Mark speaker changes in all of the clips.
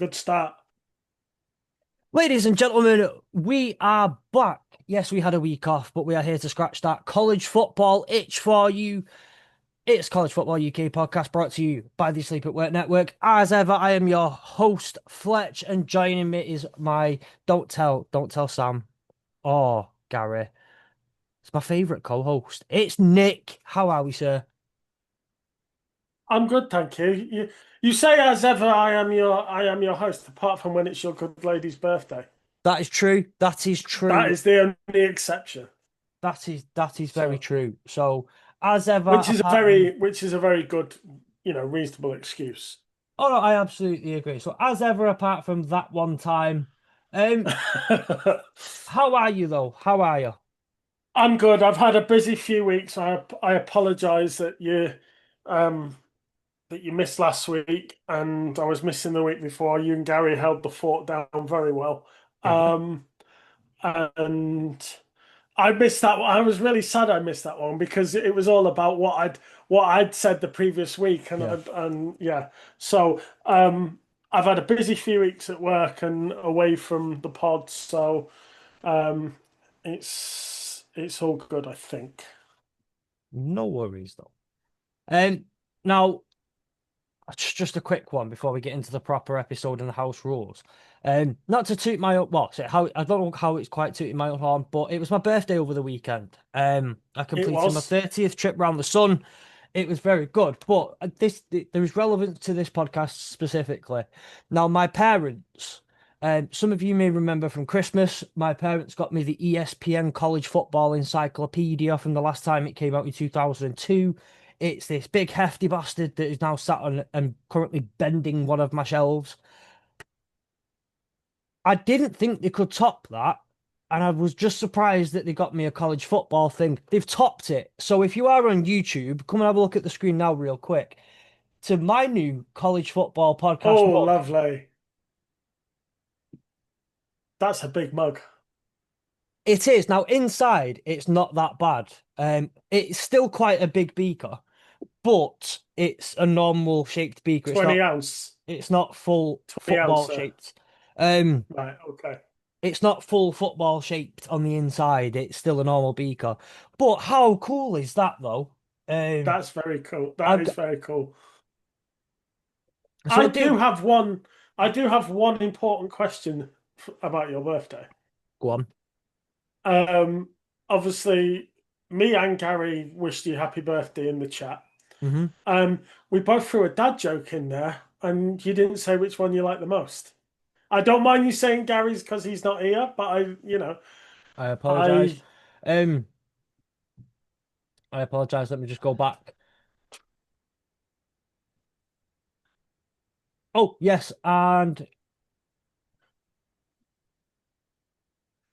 Speaker 1: good start.
Speaker 2: Ladies and gentlemen, we are back. Yes, we had a week off, but we are here to scratch that college football itch for you. It's College Football UK podcast brought to you by the Sleep at Work Network. As ever, I am your host, Fletch, and joining me is my don't tell Sam or Gary. It's my favourite co-host. It's Nick. How are we, sir?
Speaker 1: I'm good, thank you. You say as ever, I am your host, apart from when it's your good lady's birthday.
Speaker 2: That is true. That is
Speaker 1: That
Speaker 2: true.
Speaker 1: is the only exception.
Speaker 2: That is very
Speaker 1: So,
Speaker 2: true. So, as ever, apart from
Speaker 1: which is a very good, reasonable excuse.
Speaker 2: Oh no, I absolutely agree. So as ever, apart from that one time, um, how are you though? How are you?
Speaker 1: I'm good. I've had a busy few weeks. I apologize um that you missed last week, and I was missing the week before. You and Gary held the fort down very well.
Speaker 2: Yeah,
Speaker 1: Um, and I missed that one. I was really sad I missed that one because it was all about what I'd said the previous week, and
Speaker 2: yeah.
Speaker 1: yeah. So I've had a busy few weeks at work and away from the pod, so um, it's all good, I think.
Speaker 2: No worries though. Now just a quick one before we get into the proper episode and the house rules. Not to toot my own, well, so how I don't know how it's quite tooting my own horn, but it was my birthday over the weekend. I
Speaker 1: It
Speaker 2: completed my
Speaker 1: was.
Speaker 2: 30th trip around the sun. It was very good, but there is relevance to this podcast specifically. Now, my parents, some of you may remember from Christmas, my parents got me the ESPN College Football Encyclopedia from the last time it came out in 2002. It's this big hefty bastard that is now sat on and currently bending one of my shelves. I didn't think they could top that, and I was just surprised that they got me a college football thing. They've topped it. So if you are on YouTube, come and have a look at the screen now, real quick. To my new college football podcast
Speaker 1: Oh,
Speaker 2: mug.
Speaker 1: lovely. That's a big mug.
Speaker 2: It is now inside. It's not that bad. It's still quite a big beaker, but it's a normal shaped beaker.
Speaker 1: 20 ounce.
Speaker 2: It's not full
Speaker 1: 20
Speaker 2: football
Speaker 1: ounce.
Speaker 2: shaped. Um,
Speaker 1: Right, okay.
Speaker 2: it's not full football shaped on the inside. It's still a normal beaker. But how cool is that though? Um,
Speaker 1: That's very cool. That
Speaker 2: I've
Speaker 1: is
Speaker 2: got,
Speaker 1: very cool.
Speaker 2: so
Speaker 1: I
Speaker 2: I
Speaker 1: do
Speaker 2: do
Speaker 1: have one. I do have one important question about your birthday.
Speaker 2: go on.
Speaker 1: Um, Obviously, me and Gary wished you happy birthday in the chat.
Speaker 2: Hmm.
Speaker 1: We both threw a dad joke in there, and you didn't say which one you like the most. I don't mind you saying Gary's because he's not here, but
Speaker 2: I apologize.
Speaker 1: I
Speaker 2: Um, I apologize. Let me just go back. Oh yes, and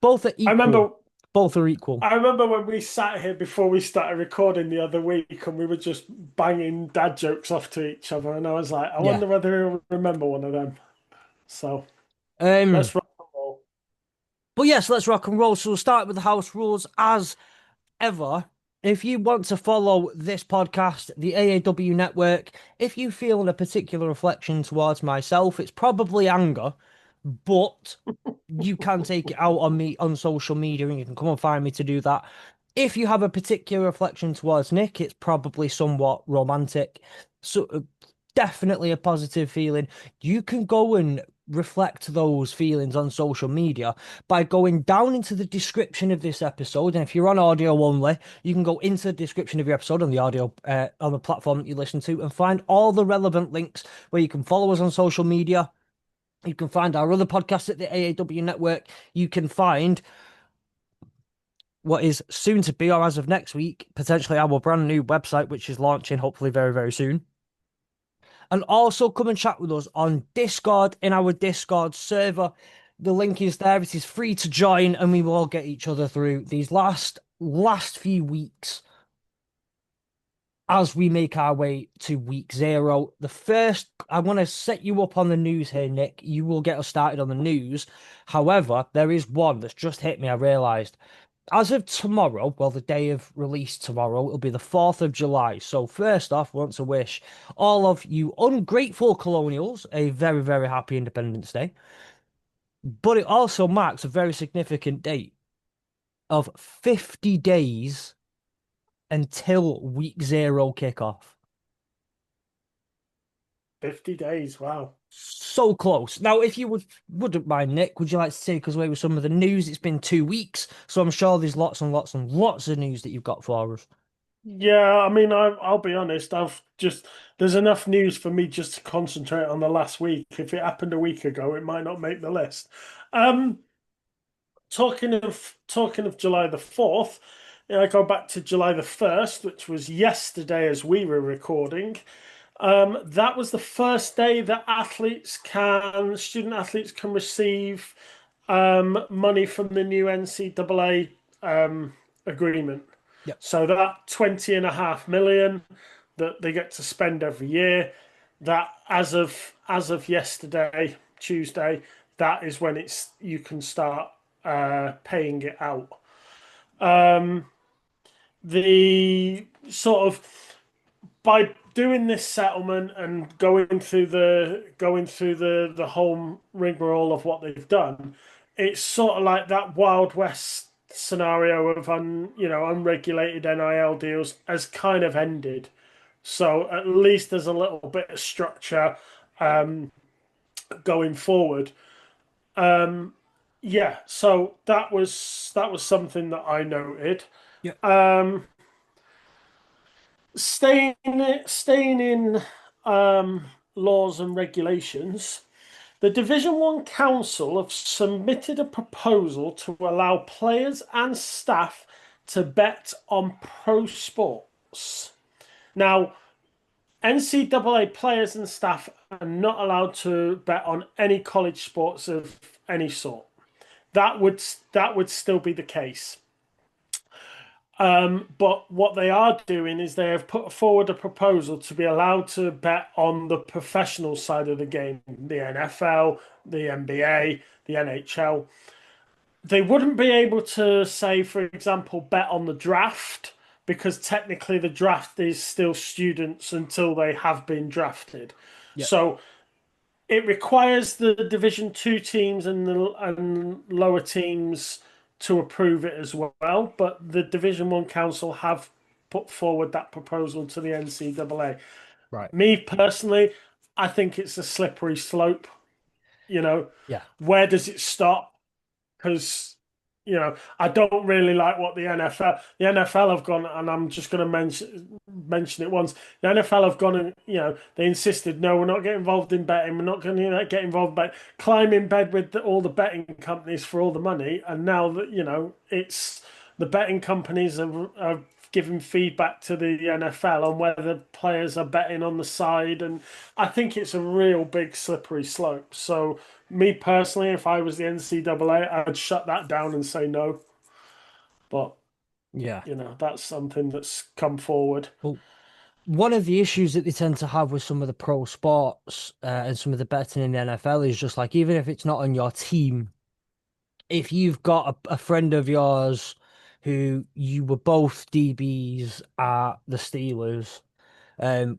Speaker 2: both are
Speaker 1: I
Speaker 2: equal.
Speaker 1: remember
Speaker 2: Both are equal.
Speaker 1: I remember when we sat here before we started recording the other week and we were just banging dad jokes off to each other, and I was like, I
Speaker 2: Yeah.
Speaker 1: wonder whether he'll remember one of them. So
Speaker 2: Um,
Speaker 1: let's rock and roll.
Speaker 2: but yes, let's rock and roll. So we'll start with the house rules as ever. If you want to follow this podcast, the AAW Network, if you feel a particular reflection towards myself, it's probably anger, but you can take it out on me on social media and you can come and find me to do that. If you have a particular reflection towards Nick, it's probably somewhat romantic. So definitely a positive feeling. You can go and reflect those feelings on social media by going down into the description of this episode. And if you're on audio only, you can go into the description of your episode on the audio on the platform that you listen to and find all the relevant links where you can follow us on social media. You can find our other podcasts at the AAW Network. You can find what is soon to be, or as of next week, potentially our brand new website, which is launching hopefully very, very soon. And also come and chat with us on Discord in our Discord server. The link is there. It is free to join, and we will all get each other through these last few weeks as we make our way to week zero. The first, I want to set you up on the news here, Nick. You will get us started on the news. However, there is one that's just hit me. I realised as of tomorrow, well, the day of release tomorrow, it'll be the 4th of July. So, first off, I want to wish all of you ungrateful colonials a very, very happy Independence Day. But it also marks a very significant date of 50 days until week zero kickoff.
Speaker 1: 50 days. Wow.
Speaker 2: So close. Now, if you wouldn't mind, Nick, would you like to take us away with some of the news? It's been 2 weeks, so I'm sure there's lots and lots and lots of news that you've got for us.
Speaker 1: Yeah, I mean, I'll be honest. There's enough news for me just to concentrate on the last week. If it happened a week ago, it might not make the list. Um, talking of July the 4th, I go back to July the 1st, which was yesterday as we were recording. That was the first day that student athletes can receive money from the new NCAA agreement.
Speaker 2: Yep.
Speaker 1: So that 20.5 million that they get to spend every year, that as of yesterday, Tuesday, that is when you can start paying it out. Um, the sort of by doing this settlement and going through the whole rigmarole of what they've done, it's sort of like that Wild West scenario of unregulated NIL deals has kind of ended. So at least there's a little bit of structure going forward. Um, yeah, so that was something that I noted.
Speaker 2: Yep.
Speaker 1: Um, staying in laws and regulations, the Division One Council have submitted a proposal to allow players and staff to bet on pro sports. Now, NCAA players and staff are not allowed to bet on any college sports of any sort. That would still be the case. But what they are doing is they have put forward a proposal to be allowed to bet on the professional side of the game, the NFL, the NBA, the NHL. They wouldn't be able to say, for example, bet on the draft because technically the draft is still students until they have been drafted.
Speaker 2: Yep.
Speaker 1: So it requires the Division Two teams and lower teams to approve it as well. But the Division One Council have put forward that proposal to the NCAA.
Speaker 2: Right.
Speaker 1: Me personally, I think it's a slippery slope. You know,
Speaker 2: Yeah.
Speaker 1: where does it stop? Because I don't really like what the NFL have gone, and I'm just going to mention it once. The NFL have gone and they insisted, no, we're not getting involved in betting. We're not going to get involved by climb in bed with all the betting companies for all the money, and now that it's the betting companies are giving feedback to the NFL on whether players are betting on the side, and I think it's a real big slippery slope. So me personally, if I was the NCAA, I'd shut that down and say no. But
Speaker 2: Yeah.
Speaker 1: that's something that's come forward.
Speaker 2: Well, one of the issues that they tend to have with some of the pro sports and some of the betting in the NFL is just like, even if it's not on your team, if you've got a friend of yours who you were both DBs at the Steelers,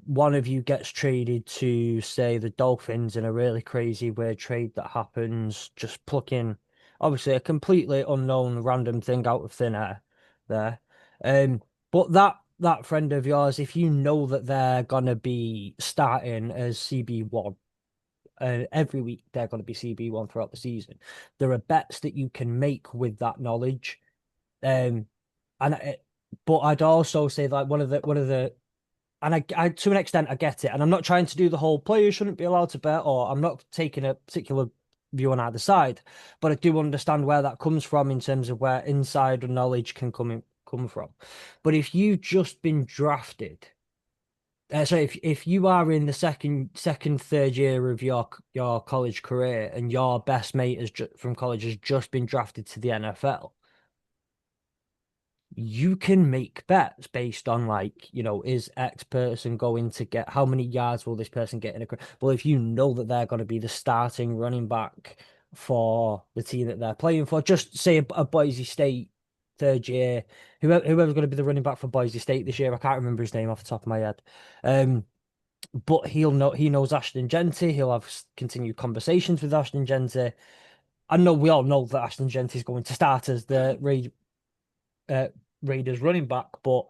Speaker 2: one of you gets traded to, say, the Dolphins in a really crazy weird trade that happens, just plucking obviously a completely unknown random thing out of thin air there. Um, but that friend of yours, if you know that they're gonna be starting as CB1, every week they're gonna be CB1 throughout the season. There are bets that you can make with that knowledge. Um, and but I'd also say like one of the and I, to an extent, I get it. And I'm not trying to do the whole players shouldn't be allowed to bet, or I'm not taking a particular view on either side. But I do understand where that comes from in terms of where insider knowledge can come from. But if you've just been drafted, so if you are in the third year of your college career and your best mate from college has just been drafted to the NFL, you can make bets based on like, is X person going to get how many yards will this person get in a well, if you know that they're going to be the starting running back for the team that they're playing for, just say a Boise State third year. Whoever's going to be the running back for Boise State this year, I can't remember his name off the top of my head. But he knows Ashton Genty. He'll have continued conversations with Ashton Genty. I know we all know that Ashton Genty is going to start as the uh, Raiders running back, but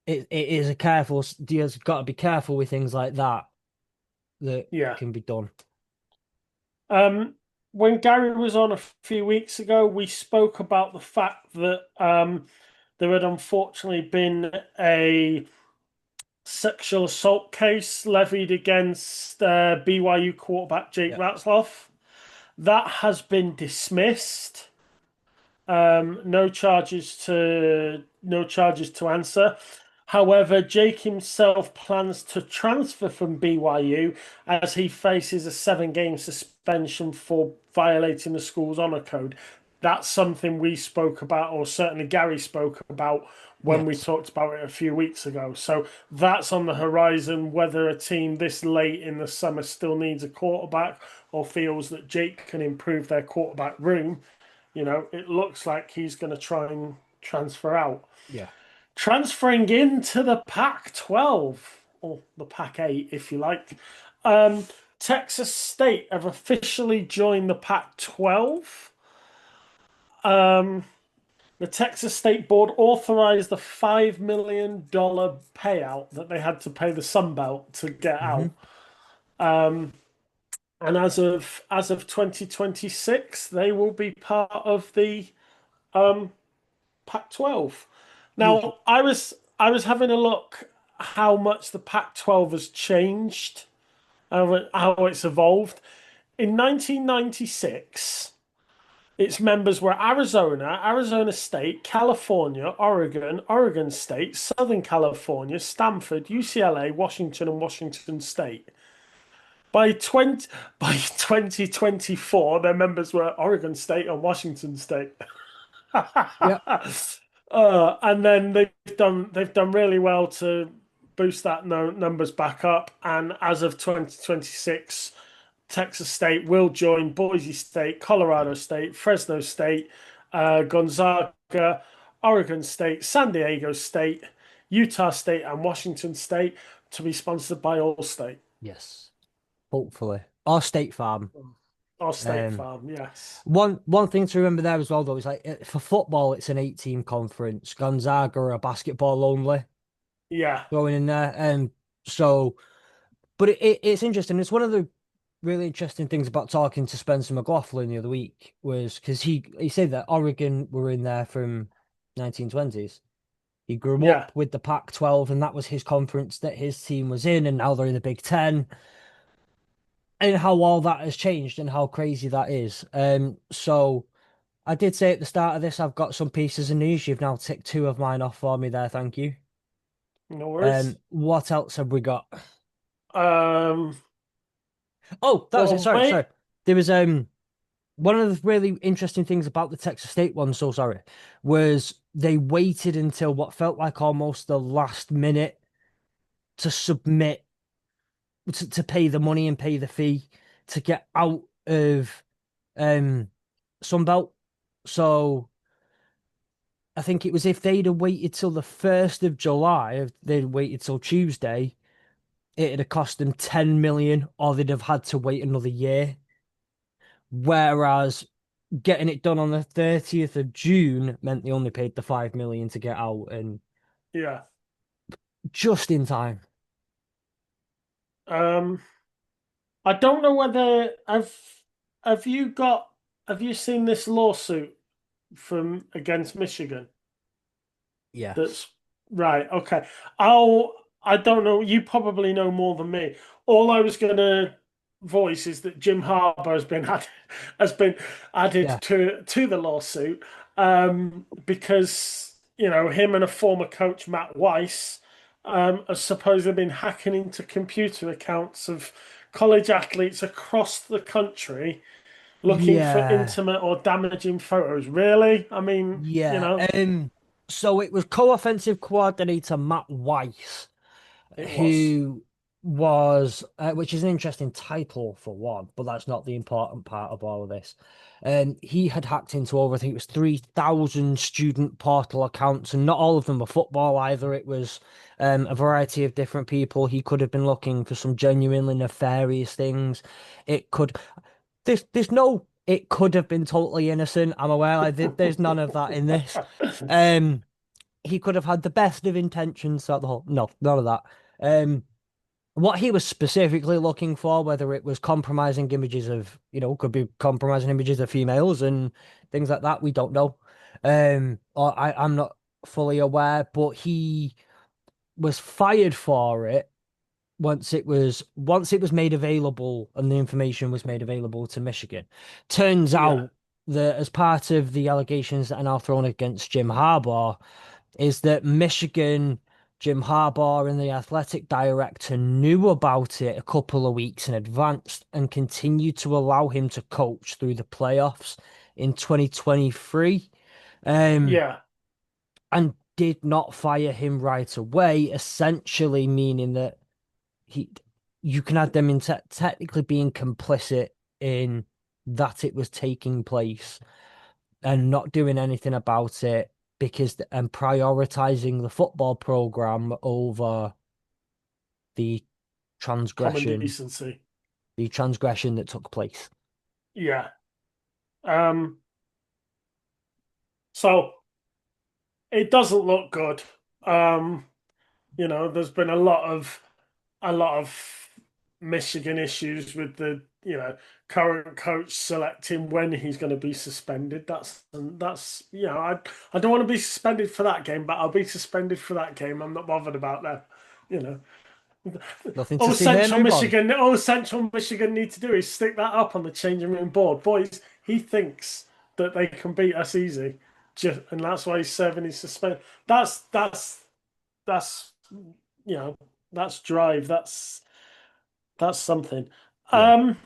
Speaker 2: it is a careful. You've got to be careful with things like that
Speaker 1: Yeah.
Speaker 2: can be done.
Speaker 1: When Gary was on a few weeks ago, we spoke about the fact that there had unfortunately been a sexual assault case levied against BYU quarterback Jake
Speaker 2: Yeah.
Speaker 1: Ratzloff. That has been dismissed. No charges to answer. However, Jake himself plans to transfer from BYU as he faces a 7-game suspension for violating the school's honor code. That's something we spoke about, or certainly Gary spoke about when we
Speaker 2: Yes.
Speaker 1: talked about it a few weeks ago. So that's on the horizon. Whether a team this late in the summer still needs a quarterback or feels that Jake can improve their quarterback room, it looks like he's going to try and transfer out.
Speaker 2: Yeah.
Speaker 1: Transferring into the Pac 12, or the Pac 8, if you like. Um, Texas State have officially joined the Pac 12. The Texas State Board authorized the $5 million payout that they had to pay the Sun Belt to get
Speaker 2: Hmm.
Speaker 1: out. And as of 2026, they will be part of the um, Pac-12.
Speaker 2: You,
Speaker 1: Now, I was having a look how much the Pac-12 has changed, how it's evolved. In 1996, its members were Arizona, Arizona State, California, Oregon, Oregon State, Southern California, Stanford, UCLA, Washington, and Washington State. By 2024, their members were Oregon State and Washington State.
Speaker 2: yeah.
Speaker 1: And then they've done really well to boost that numbers back up. And as of 2026, Texas State will join Boise State, Colorado State, Fresno State, Gonzaga, Oregon State, San Diego State, Utah State, and Washington State to be sponsored by Allstate
Speaker 2: Yes. Hopefully. Or State Farm.
Speaker 1: or State
Speaker 2: Um,
Speaker 1: Farm. Yes.
Speaker 2: one thing to remember there as well, though, is like for football, it's an 8-team conference. Gonzaga are basketball only
Speaker 1: Yeah.
Speaker 2: going in there. So, but it's interesting. It's one of the really interesting things about talking to Spencer McLaughlin the other week was because he said that Oregon were in there from 1920s. He grew
Speaker 1: Yeah.
Speaker 2: up with the Pac-12, and that was his conference that his team was in, and now they're in the Big Ten. And how all that has changed and how crazy that is. So I did say at the start of this, I've got some pieces of news. You've now ticked two of mine off for me there. Thank you.
Speaker 1: No worries.
Speaker 2: What else have we got?
Speaker 1: Um,
Speaker 2: Oh, that
Speaker 1: Go
Speaker 2: was it.
Speaker 1: on,
Speaker 2: Sorry,
Speaker 1: mate.
Speaker 2: sorry. There was one of the really interesting things about the Texas State one, so sorry, was they waited until what felt like almost the last minute to submit to pay the money and pay the fee to get out of um Sunbelt. So I think it was if they'd have waited till the 1st of July, if they'd waited till Tuesday, it'd have cost them 10 million, or they'd have had to wait another year. Whereas getting it done on the 30th of June meant they only paid the 5 million to get out and
Speaker 1: Yeah.
Speaker 2: just in time.
Speaker 1: Um, I don't know whether have you got have you seen this lawsuit from against Michigan?
Speaker 2: Yes.
Speaker 1: That's right. Okay. I don't know. You probably know more than me. All I was gonna voice is that Jim Harbaugh has been added
Speaker 2: Yeah.
Speaker 1: to the lawsuit because him and a former coach Matt Weiss have supposedly been hacking into computer accounts of college athletes across the country looking for
Speaker 2: Yeah.
Speaker 1: intimate or damaging photos. Really? I mean,
Speaker 2: Yeah. So it was co-offensive coordinator Matt Weiss
Speaker 1: it was.
Speaker 2: who was, which is an interesting title for one, but that's not the important part of all of this. He had hacked into over, I think it was 3,000 student portal accounts, and not all of them were football either. It was a variety of different people. He could have been looking for some genuinely nefarious things. It could, there's no, it could have been totally innocent. I'm aware there's none of that in this. Um, he could have had the best of intentions throughout the whole, no, none of that. What he was specifically looking for, whether it was compromising images of, could be compromising images of females and things like that, we don't know. Or I'm not fully aware, but he was fired for it once it was made available and the information was made available to Michigan. Turns
Speaker 1: Yeah,
Speaker 2: out that as part of the allegations that are now thrown against Jim Harbaugh, is that Michigan, Jim Harbaugh, and the athletic director knew about it a couple of weeks in advance and continued to allow him to coach through the playoffs in 2023, um,
Speaker 1: yeah,
Speaker 2: and did not fire him right away, essentially meaning that he, you can add them in technically being complicit in that it was taking place and not doing anything about it and prioritizing the football program over the
Speaker 1: common
Speaker 2: transgression,
Speaker 1: decency.
Speaker 2: the transgression that took place.
Speaker 1: Yeah. Um, so it doesn't look good. Um, there's been a lot of Michigan issues with the, current coach selecting when he's going to be suspended. I don't want to be suspended for that game, but I'll be suspended for that game. I'm not bothered about that. You know,
Speaker 2: Nothing to see here, move on.
Speaker 1: All Central Michigan need to do is stick that up on the changing room board. Boys, he thinks that they can beat us easy, and that's why he's serving his suspend. That's you know that's drive. That's something.
Speaker 2: Yeah.
Speaker 1: Um,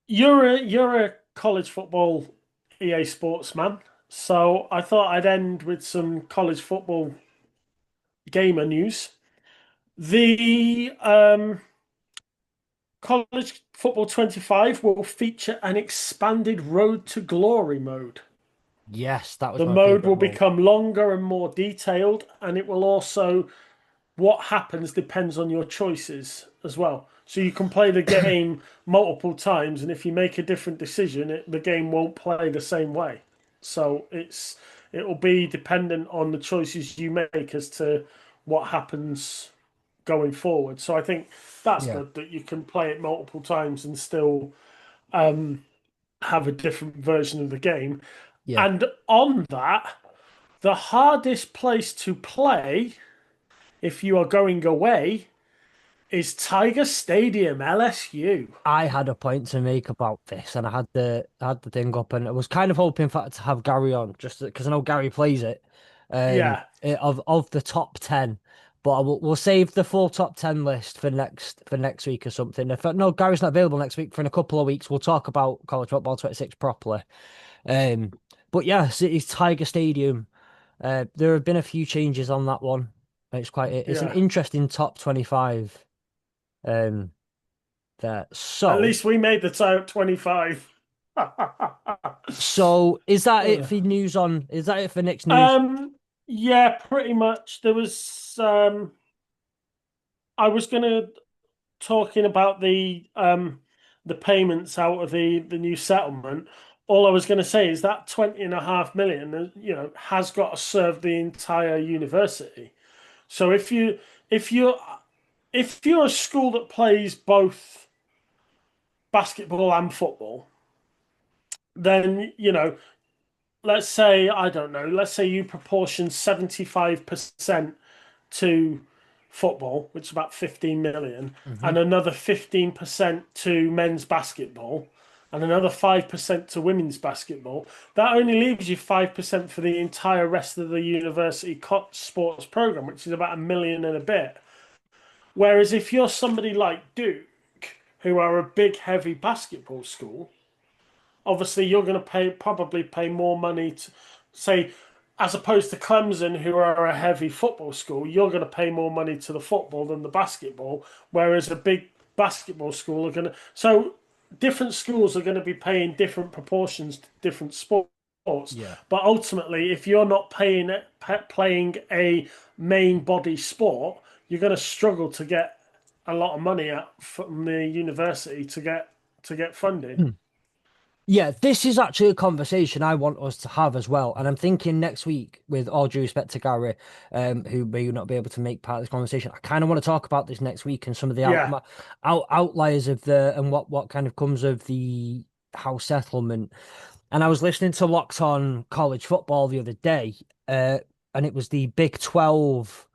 Speaker 1: you're a college football EA Sports man, so I thought I'd end with some college football gamer news. The College Football 25 will feature an expanded Road to Glory mode.
Speaker 2: Yes, that was
Speaker 1: The
Speaker 2: my
Speaker 1: mode
Speaker 2: favorite
Speaker 1: will
Speaker 2: mode.
Speaker 1: become longer and more detailed, and it will also, what happens depends on your choices as well. So you can play the game multiple times, and if you make a different decision, the game won't play the same way. So it'll be dependent on the choices you make as to what happens going forward. So I think that's
Speaker 2: Yeah.
Speaker 1: good that you can play it multiple times and still have a different version of the game.
Speaker 2: Yeah.
Speaker 1: And on that, the hardest place to play if you are going away is Tiger Stadium, LSU.
Speaker 2: I had a point to make about this, and I had the thing up, and I was kind of hoping for to have Gary on, just because I know Gary plays it,
Speaker 1: Yeah,
Speaker 2: of the top 10. But we'll save the full top 10 list for next week or something. If no, Gary's not available next week, for in a couple of weeks we'll talk about college football 26 properly. Um, but yes, it is Tiger Stadium. There have been a few changes on that one. It's an
Speaker 1: yeah.
Speaker 2: interesting top 25. Um, there.
Speaker 1: At
Speaker 2: So.
Speaker 1: least we made the top 25.
Speaker 2: So is that it
Speaker 1: Uh,
Speaker 2: for news on? Is that it for next news?
Speaker 1: um, yeah, pretty much. I was gonna talking about the payments out of the new settlement. All I was going to say is that 20.5 million, has got to serve the entire university. So if you're a school that plays both basketball and football, then let's say, I don't know, let's say you proportion 75% to football, which is about 15 million,
Speaker 2: Hmm.
Speaker 1: and another 15% to men's basketball, and another 5% to women's basketball. That only leaves you 5% for the entire rest of the university sports program, which is about 1 million and a bit. Whereas if you're somebody like Duke, who are a big, heavy basketball school, obviously you're going to probably pay more money to say. as opposed to Clemson, who are a heavy football school, you're going to pay more money to the football than the basketball, whereas a big basketball school are going to. So different schools are going to be paying different proportions to different sports.
Speaker 2: Yeah.
Speaker 1: But ultimately, if you're not playing a main body sport, you're going to struggle to get a lot of money out from the university to get funding.
Speaker 2: Yeah, this is actually a conversation I want us to have as well. And I'm thinking next week, with all due respect to Gary, who may not be able to make part of this conversation, I kind of want to talk about this next week and some of the
Speaker 1: Yeah.
Speaker 2: outliers of the and what kind of comes of the house settlement. And I was listening to Locked On College Football the other day, and it was the Big 12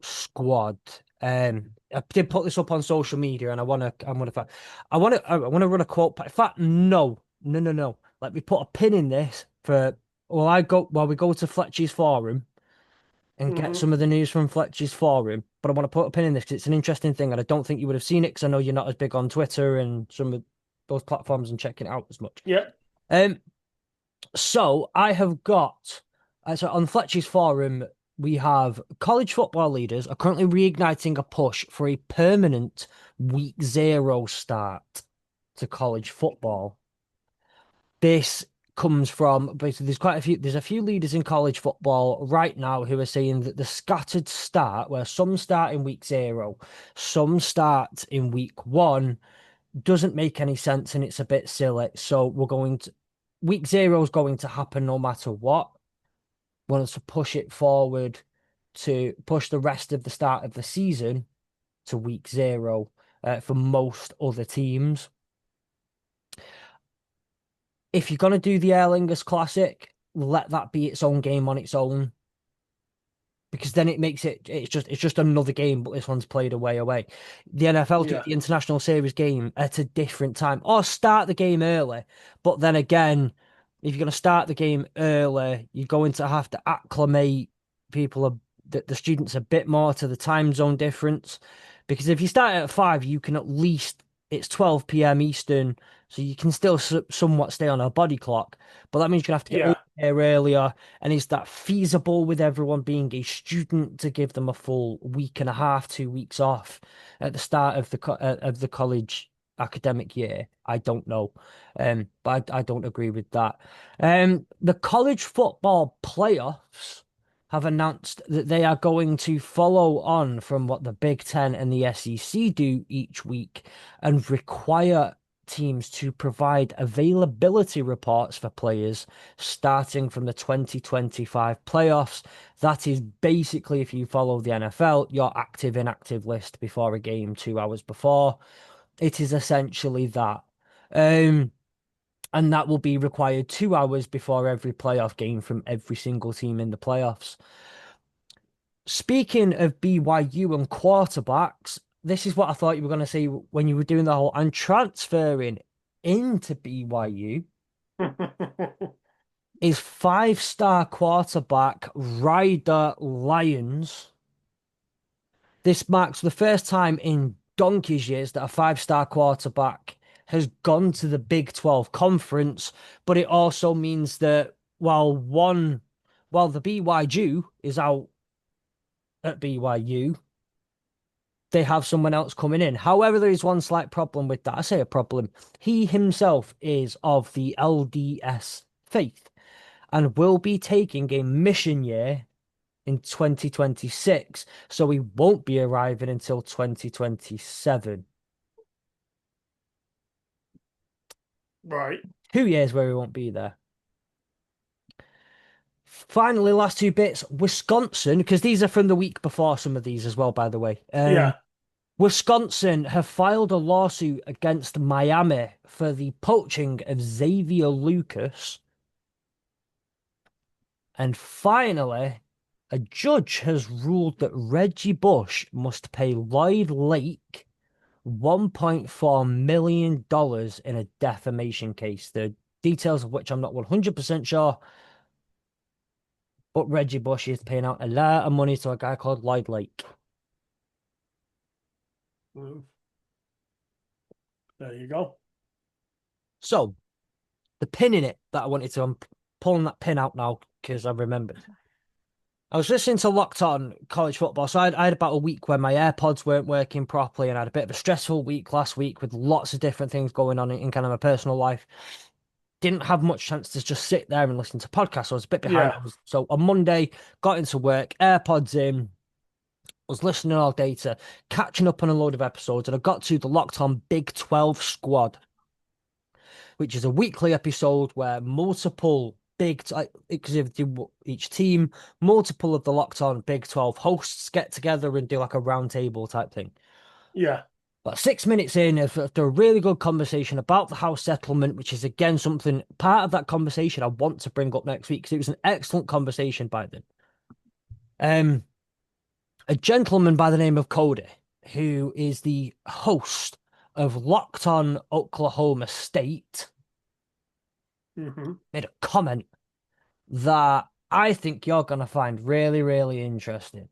Speaker 2: squad. I did put this up on social media, and I want to run a quote. In fact, no, no, no, no. Let me put a pin in this for while we go to Fletch's forum and get
Speaker 1: Hmm.
Speaker 2: some of the news from Fletch's forum. But I want to put a pin in this because it's an interesting thing, and I don't think you would have seen it because I know you're not as big on Twitter and some of those platforms and checking it out as much.
Speaker 1: Yeah.
Speaker 2: Um, so I have got so on Fletcher's forum, we have college football leaders are currently reigniting a push for a permanent week 0 start to college football. This comes from basically there's a few leaders in college football right now who are saying that the scattered start, where some start in week 0, some start in week 1, doesn't make any sense and it's a bit silly. So week 0 is going to happen no matter what. Want us to push it forward to push the rest of the start of the season to week 0 for most other teams. If you're going to do the Aer Lingus Classic, let that be its own game on its own. Because then it makes it's just another game, but this one's played away. The NFL do
Speaker 1: Yeah.
Speaker 2: the international series game at a different time, or start the game early. But then again, if you're going to start the game early, you're going to have to acclimate people the students a bit more to the time zone difference. Because if you start at 5, you can at least it's 12 p.m. Eastern, so you can still somewhat stay on a body clock. But that means you're gonna have to get over
Speaker 1: Yeah.
Speaker 2: there earlier. And is that feasible with everyone being a student to give them a full week and a half, 2 weeks off at the start of the college academic year? I don't know, but I don't agree with that. The college football playoffs have announced that they are going to follow on from what the Big Ten and the SEC do each week and require teams to provide availability reports for players starting from the 2025 playoffs. That is basically, if you follow the NFL, your active inactive list before a game 2 hours before. It is essentially that. Um, and that will be required 2 hours before every playoff game from every single team in the playoffs. Speaking of BYU and quarterbacks, this is what I thought you were going to say when you were doing the whole and transferring into BYU is 5-star quarterback Ryder Lyons. This marks the first time in donkey's years that a 5-star quarterback has gone to the Big 12 conference, but it also means that while the BYU is out at BYU, they have someone else coming in. However, there is one slight problem with that. I say a problem. He himself is of the LDS faith and will be taking a mission year in 2026. So he won't be arriving until 2027.
Speaker 1: Right.
Speaker 2: 2 years where he won't be there. Finally, last two bits. Wisconsin, because these are from the week before some of these as well, by the way.
Speaker 1: Yeah.
Speaker 2: Wisconsin have filed a lawsuit against Miami for the poaching of Xavier Lucas. And finally, a judge has ruled that Reggie Bush must pay Lloyd Lake $1.4 million in a defamation case. The details of which I'm not 100% sure, but Reggie Bush is paying out a lot of money to a guy called Lloyd Lake.
Speaker 1: Mm. There you go.
Speaker 2: So, the pin in it that I wanted to pulling that pin out now because I remembered. I was listening to Locked On College Football, so I had about a week where my AirPods weren't working properly, and I had a bit of a stressful week last week with lots of different things going on in kind of my personal life. Didn't have much chance to just sit there and listen to podcasts. So I was a bit behind.
Speaker 1: Yeah,
Speaker 2: So on Monday, got into work, AirPods in, was listening all day to catching up on a load of episodes, and I got to the Locked On Big 12 Squad, which is a weekly episode where multiple because if each team, multiple of the Locked On Big 12 hosts get together and do like a round table type thing.
Speaker 1: yeah,
Speaker 2: But 6 minutes in, after a really good conversation about the house settlement, which is again something part of that conversation I want to bring up next week because it was an excellent conversation by them. Um, a gentleman by the name of Cody, who is the host of Locked On Oklahoma State,
Speaker 1: hmm,
Speaker 2: made a comment that I think you're going to find really, really interesting.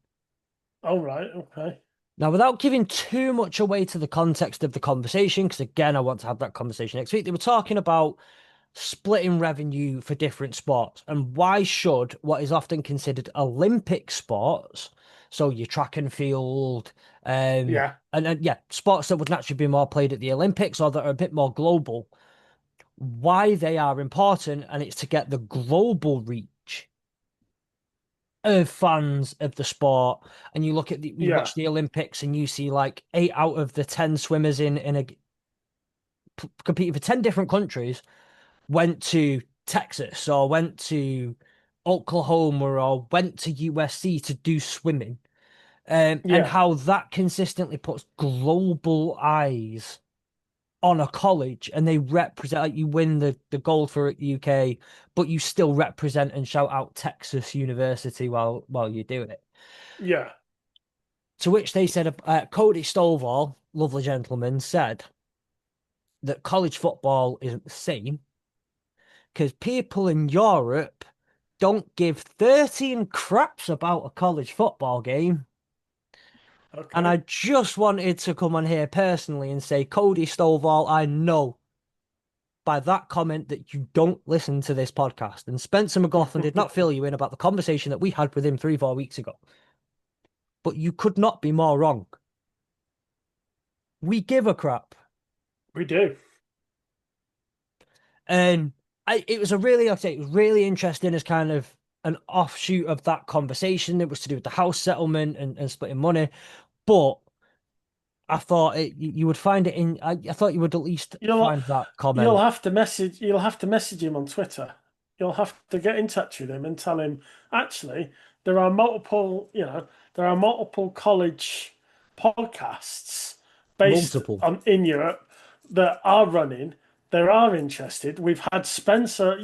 Speaker 1: all right, okay,
Speaker 2: Now, without giving too much away to the context of the conversation, because again, I want to have that conversation next week, they were talking about splitting revenue for different sports and why should what is often considered Olympic sports, so your track and field,
Speaker 1: yeah,
Speaker 2: and yeah, sports that would naturally be more played at the Olympics or that are a bit more global, why they are important, and it's to get the global reach of fans of the sport. And you look at you
Speaker 1: yeah,
Speaker 2: watch the Olympics and you see like 8 out of the 10 swimmers in a competing for 10 different countries went to Texas or went to Oklahoma or went to USC to do swimming. And
Speaker 1: yeah,
Speaker 2: how that consistently puts global eyes on a college and they represent, like you win the gold for UK, but you still represent and shout out Texas University while you're doing it.
Speaker 1: yeah,
Speaker 2: To which they said, Cody Stovall, lovely gentleman, said that college football isn't the same because people in Europe don't give 13 craps about a college football game. And I
Speaker 1: okay.
Speaker 2: just wanted to come on here personally and say, Cody Stovall, I know by that comment that you don't listen to this podcast. And Spencer McLaughlin did not fill you in about the conversation that we had with him 3, 4 weeks ago. But you could not be more wrong. We give a crap.
Speaker 1: We do.
Speaker 2: And it was like I say, it was really interesting as kind of an offshoot of that conversation. It was to do with the house settlement and splitting money. But I thought you would find it in. I thought you would at least
Speaker 1: You'll
Speaker 2: find that
Speaker 1: you'll
Speaker 2: comment
Speaker 1: have to message you'll have to message him on Twitter. You'll have to get in touch with him and tell him actually there are multiple college podcasts based
Speaker 2: multiple.
Speaker 1: on in Europe that are running. They are interested. We've had Spencer,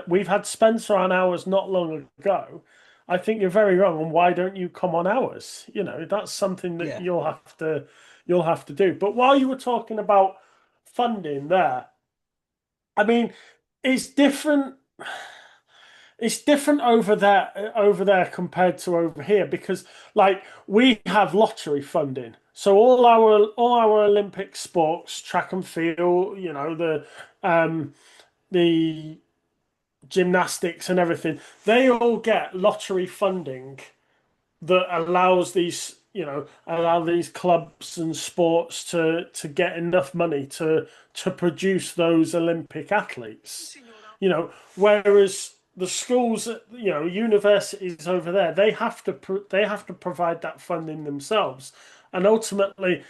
Speaker 1: we've had Spencer on ours not long ago. I think you're very wrong. And why don't you come on ours? That's something that
Speaker 2: Yeah.
Speaker 1: you'll have to do. But while you were talking about funding there, I mean, it's different. It's different over there compared to over here because, like, we have lottery funding. So all our Olympic sports, track and field, the gymnastics and everything, they all get lottery funding that allow these clubs and sports to get enough money to produce those Olympic athletes. Whereas the schools, universities over there, they have to provide that funding themselves, and ultimately,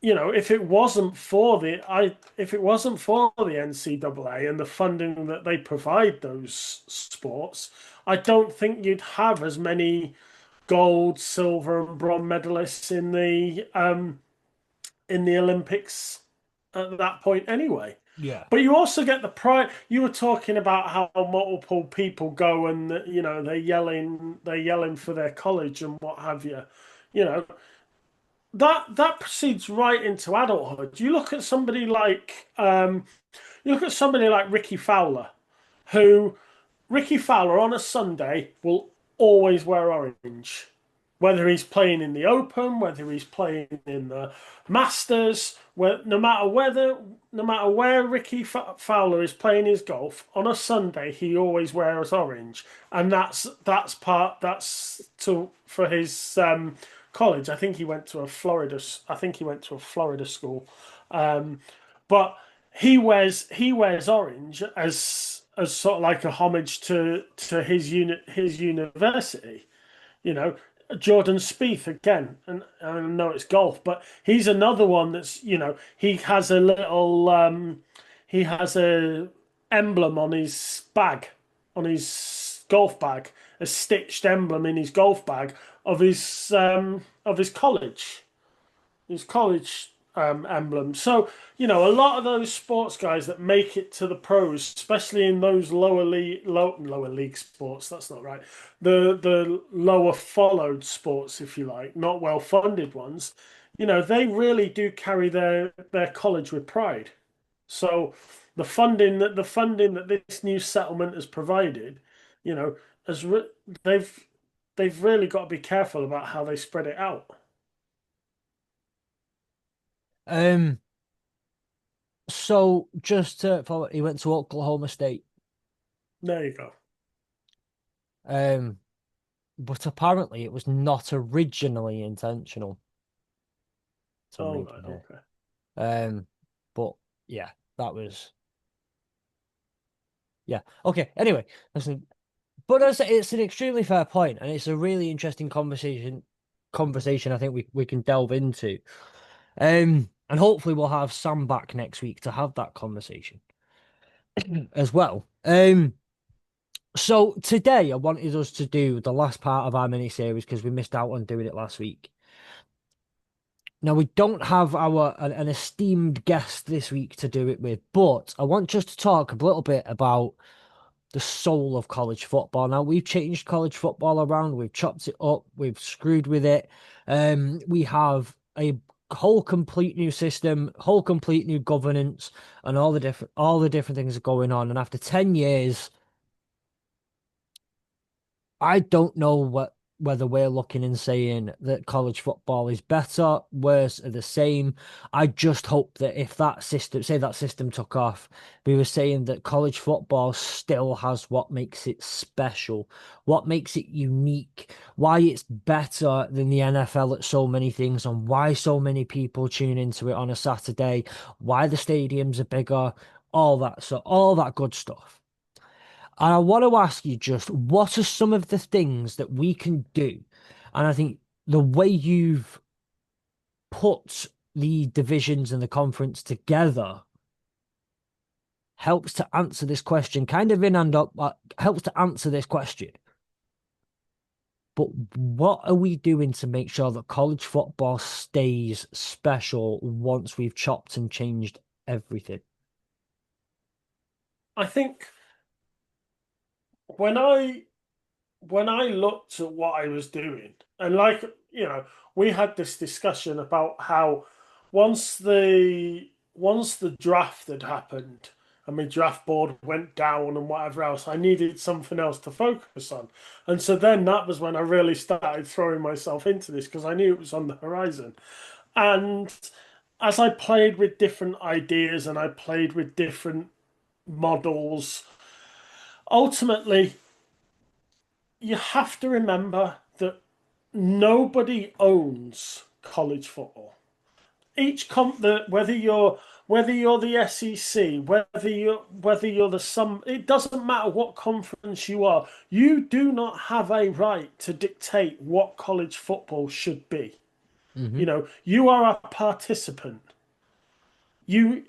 Speaker 1: if it wasn't for the NCAA and the funding that they provide those sports, I don't think you'd have as many gold, silver, and bronze medalists in the Olympics at that point anyway.
Speaker 2: Yeah.
Speaker 1: But you also get the pride. You were talking about how multiple people go and they're yelling for their college and what have you. You know that proceeds right into adulthood. You look at somebody like Ricky Fowler, who Ricky Fowler on a Sunday will always wear orange. Whether he's playing in the Open, whether he's playing in the Masters, no matter where Ricky Fowler is playing his golf on a Sunday, he always wears orange, and that's to for his college. I think he went to a Florida school, um, but he wears orange as sort of like a homage to his university. You know, Jordan Spieth again, and I know it's golf, but he's another one that's, he has a emblem on his bag, on his golf bag, a stitched emblem in his golf bag of his college emblem. So, a lot of those sports guys that make it to the pros, especially in those lower league sports, that's not right. The lower followed sports, if you like, not well funded ones, they really do carry their college with pride. So the funding that this new settlement has provided, you know, has re they've really got to be careful about how they spread it out.
Speaker 2: Um, so just to follow, he went to Oklahoma State.
Speaker 1: There you go.
Speaker 2: Um, but apparently it was not originally intentional to
Speaker 1: All
Speaker 2: read
Speaker 1: right,
Speaker 2: here.
Speaker 1: okay.
Speaker 2: Um, but yeah, that was yeah. Okay. Anyway, listen, but it's an extremely fair point, and it's a really interesting conversation I think we can delve into. And hopefully we'll have Sam back next week to have that conversation as well. So today I wanted us to do the last part of our mini series because we missed out on doing it last week. Now we don't have an esteemed guest this week to do it with, but I want just to talk a little bit about the soul of college football. Now we've changed college football around, we've chopped it up, we've screwed with it. We have a whole complete new system, whole complete new governance, and all the different things are going on. And after 10 years, I don't know whether we're looking and saying that college football is better, worse, or the same. I just hope that if that system, say that system took off, we were saying that college football still has what makes it special, what makes it unique, why it's better than the NFL at so many things, and why so many people tune into it on a Saturday, why the stadiums are bigger, all that good stuff. And I want to ask you just what are some of the things that we can do? And I think the way you've put the divisions and the conference together helps to answer this question, kind of in and up, helps to answer this question. But what are we doing to make sure that college football stays special once we've chopped and changed everything?
Speaker 1: I think when I when I looked at what I was doing, and we had this discussion about how once the draft had happened and my draft board went down and whatever else, I needed something else to focus on. And so then that was when I really started throwing myself into this because I knew it was on the horizon. And as I played with different ideas and I played with different models, ultimately you have to remember that nobody owns college football. Each comp that whether you're the SEC, whether you're the some, it doesn't matter what conference you are. You do not have a right to dictate what college football should be.
Speaker 2: Hmm.
Speaker 1: You are a participant. You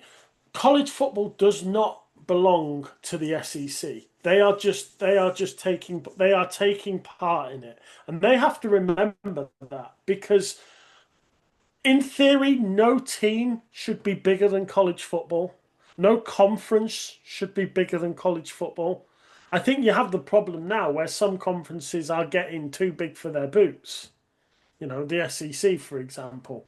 Speaker 1: College football does not belong to the SEC. They are taking part in it, and they have to remember that because in theory, no team should be bigger than college football. No conference should be bigger than college football. I think you have the problem now where some conferences are getting too big for their boots. The SEC, for example.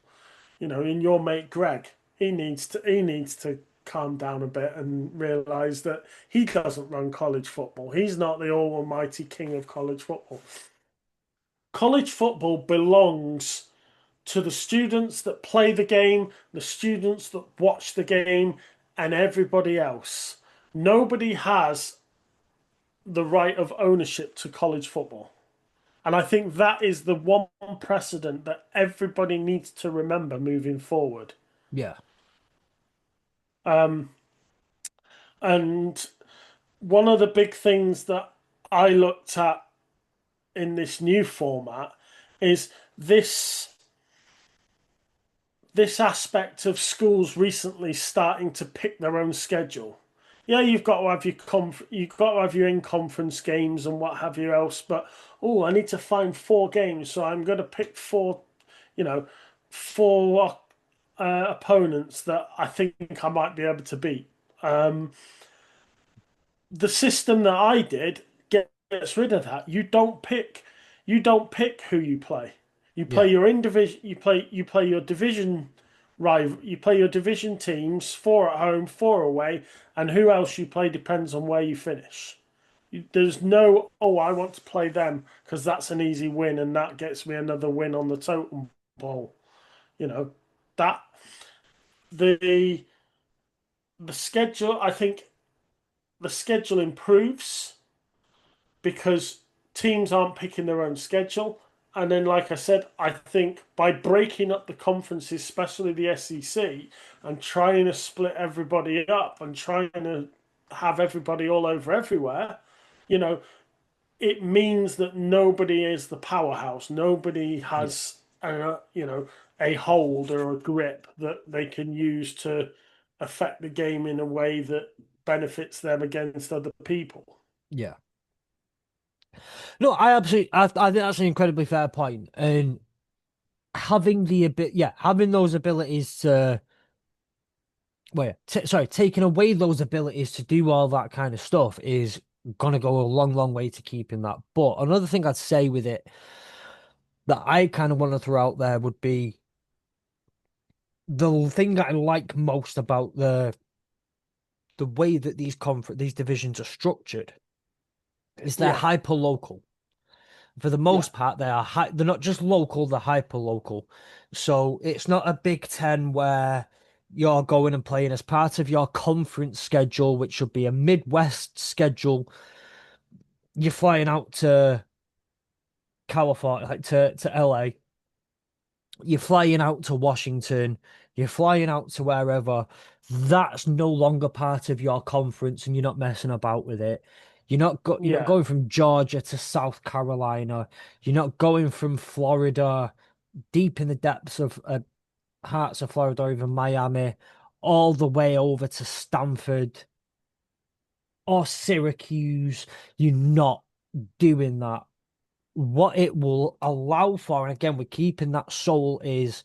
Speaker 1: In your mate Greg, he needs to calm down a bit and realize that he doesn't run college football. He's not the almighty king of college football. college football belongs to the students that play the game, the students that watch the game, and everybody else. Nobody has the right of ownership to college football. And I think that is the one precedent that everybody needs to remember moving forward.
Speaker 2: Yeah.
Speaker 1: Um, and one of the big things that I looked at in this new format is this this aspect of schools recently starting to pick their own schedule. Yeah, you've got to have you've got to have your in conference games and what have you else, but oh, I need to find four games, so I'm going to pick four, you know, four opponents that I think I might be able to beat. Um, the system that I did gets rid of that. You don't pick who you play. You play
Speaker 2: Yeah.
Speaker 1: your in division. You play your division rival. You play your division teams, four at home, four away, and who else you play depends on where you finish. There's no, oh, I want to play them because that's an easy win and that gets me another win on the totem pole. You know that the the schedule. I think the schedule improves because teams aren't picking their own schedule. And then, like I said, I think by breaking up the conferences, especially the SEC, and trying to split everybody up and trying to have everybody all over everywhere, you know, it means that nobody is the powerhouse. Nobody
Speaker 2: Yeah.
Speaker 1: has a hold or a grip that they can use to affect the game in a way that benefits them against other people.
Speaker 2: Yeah. No, I think that's an incredibly fair point. And having having those abilities to, taking away those abilities to do all that kind of stuff is gonna go a long, long way to keeping that. But another thing I'd say with it that I kind of want to throw out there would be the thing that I like most about the way that these divisions are structured is they're
Speaker 1: Yeah,
Speaker 2: hyper local. For the
Speaker 1: yeah,
Speaker 2: most part, they're not just local, they're hyper local. So it's not a Big Ten where you're going and playing as part of your conference schedule, which should be a Midwest schedule. You're flying out to California, like to LA. You're flying out to Washington. You're flying out to wherever. That's no longer part of your conference, and you're not messing about with it. You're not
Speaker 1: yeah,
Speaker 2: going from Georgia to South Carolina. You're not going from Florida deep in the depths of hearts of Florida or even Miami, all the way over to Stanford or Syracuse. You're not doing that. What it will allow for, and again, we're keeping that soul is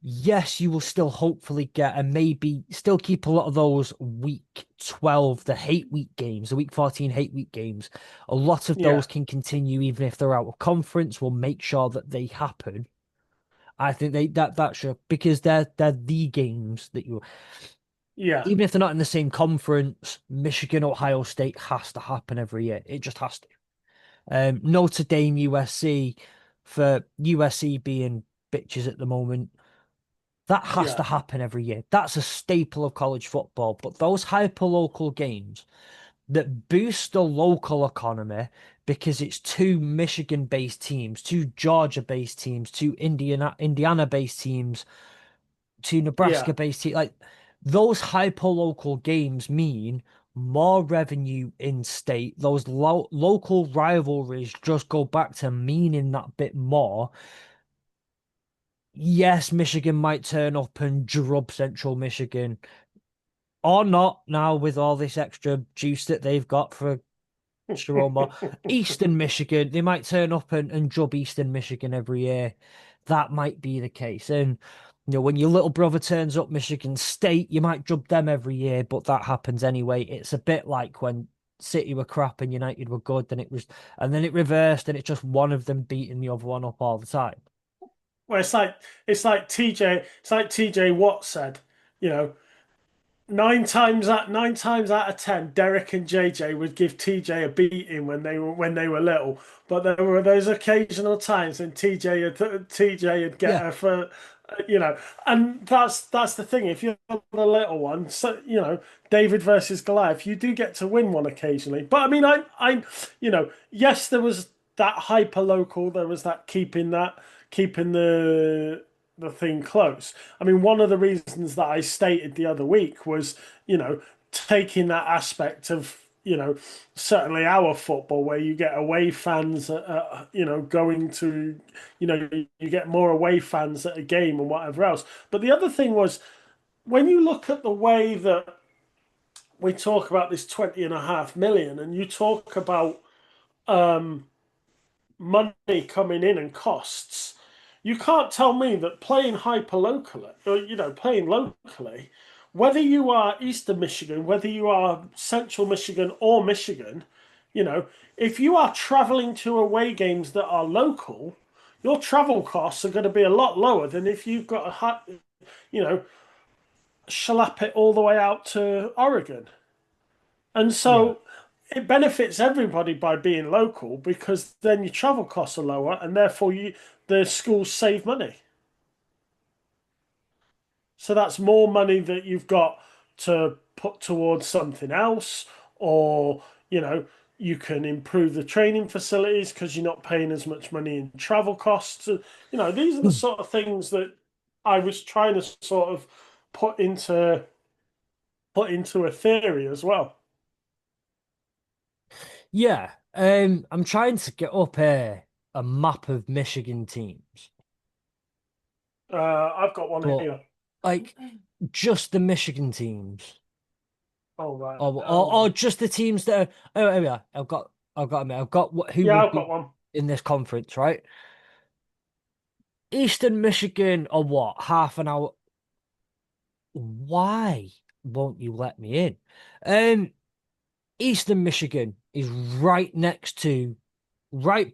Speaker 2: yes, you will still hopefully get and maybe still keep a lot of those week 12, the hate week games, the week 14 hate week games. A lot of
Speaker 1: yeah,
Speaker 2: those can continue even if they're out of conference. We'll make sure that they happen. I think that should because they're the games that you
Speaker 1: yeah,
Speaker 2: even if they're not in the same conference, Michigan, Ohio State has to happen every year. It just has to. Notre Dame, USC, for USC being bitches at the moment, that has to
Speaker 1: yeah,
Speaker 2: happen every year. That's a staple of college football. But those hyper-local games that boost the local economy because it's two Michigan-based teams, two Georgia-based teams, two Indiana-based teams, two
Speaker 1: yeah,
Speaker 2: Nebraska-based teams, like those hyper-local games mean more revenue in state. Those local rivalries just go back to meaning that bit more. Yes, Michigan might turn up and drub Central Michigan, or not now with all this extra juice that they've got for Sharoma. Eastern Michigan, they might turn up and drub Eastern Michigan every year. That might be the case. And when your little brother turns up Michigan State, you might drub them every year, but that happens anyway. It's a bit like when City were crap and United were good, and then it reversed, and it's just one of them beating the other one up all the time.
Speaker 1: Well, it's like TJ. It's like TJ Watt said. You know, nine times out of ten, Derek and JJ would give TJ a beating when they were little. But there were those occasional times when TJ would get
Speaker 2: Yeah,
Speaker 1: her for, you know, and that's the thing. If you're the little one, so David versus Goliath, you do get to win one occasionally. But I mean, yes, there was that hyper local. There was that keeping the thing close. I mean, one of the reasons that I stated the other week was, taking that aspect of, certainly our football, where you get away fans, going to, you get more away fans at a game and whatever else. But the other thing was, when you look at the way that we talk about this 20.5 million, and you talk about money coming in and costs, you can't tell me that playing hyper locally, or playing locally, whether you are Eastern Michigan, whether you are Central Michigan or Michigan, you know, if you are traveling to away games that are local, your travel costs are going to be a lot lower than if you've got you know, schlep it all the way out to Oregon. And
Speaker 2: yeah.
Speaker 1: so it benefits everybody by being local, because then your travel costs are lower, and therefore the schools save money. So that's more money that you've got to put towards something else, or you can improve the training facilities because you're not paying as much money in travel costs. These are the sort of things that I was trying to sort of put into put into a theory as well.
Speaker 2: Yeah, I'm trying to get up a map of Michigan teams,
Speaker 1: I've got one
Speaker 2: but
Speaker 1: here.
Speaker 2: like just the Michigan teams,
Speaker 1: Oh, right.
Speaker 2: or just the teams that are. Oh, here we are. I've got who
Speaker 1: Yeah,
Speaker 2: would
Speaker 1: I've got
Speaker 2: be
Speaker 1: one.
Speaker 2: in this conference, right? Eastern Michigan, or what? Half an hour. Why won't you let me in? Um, Eastern Michigan is right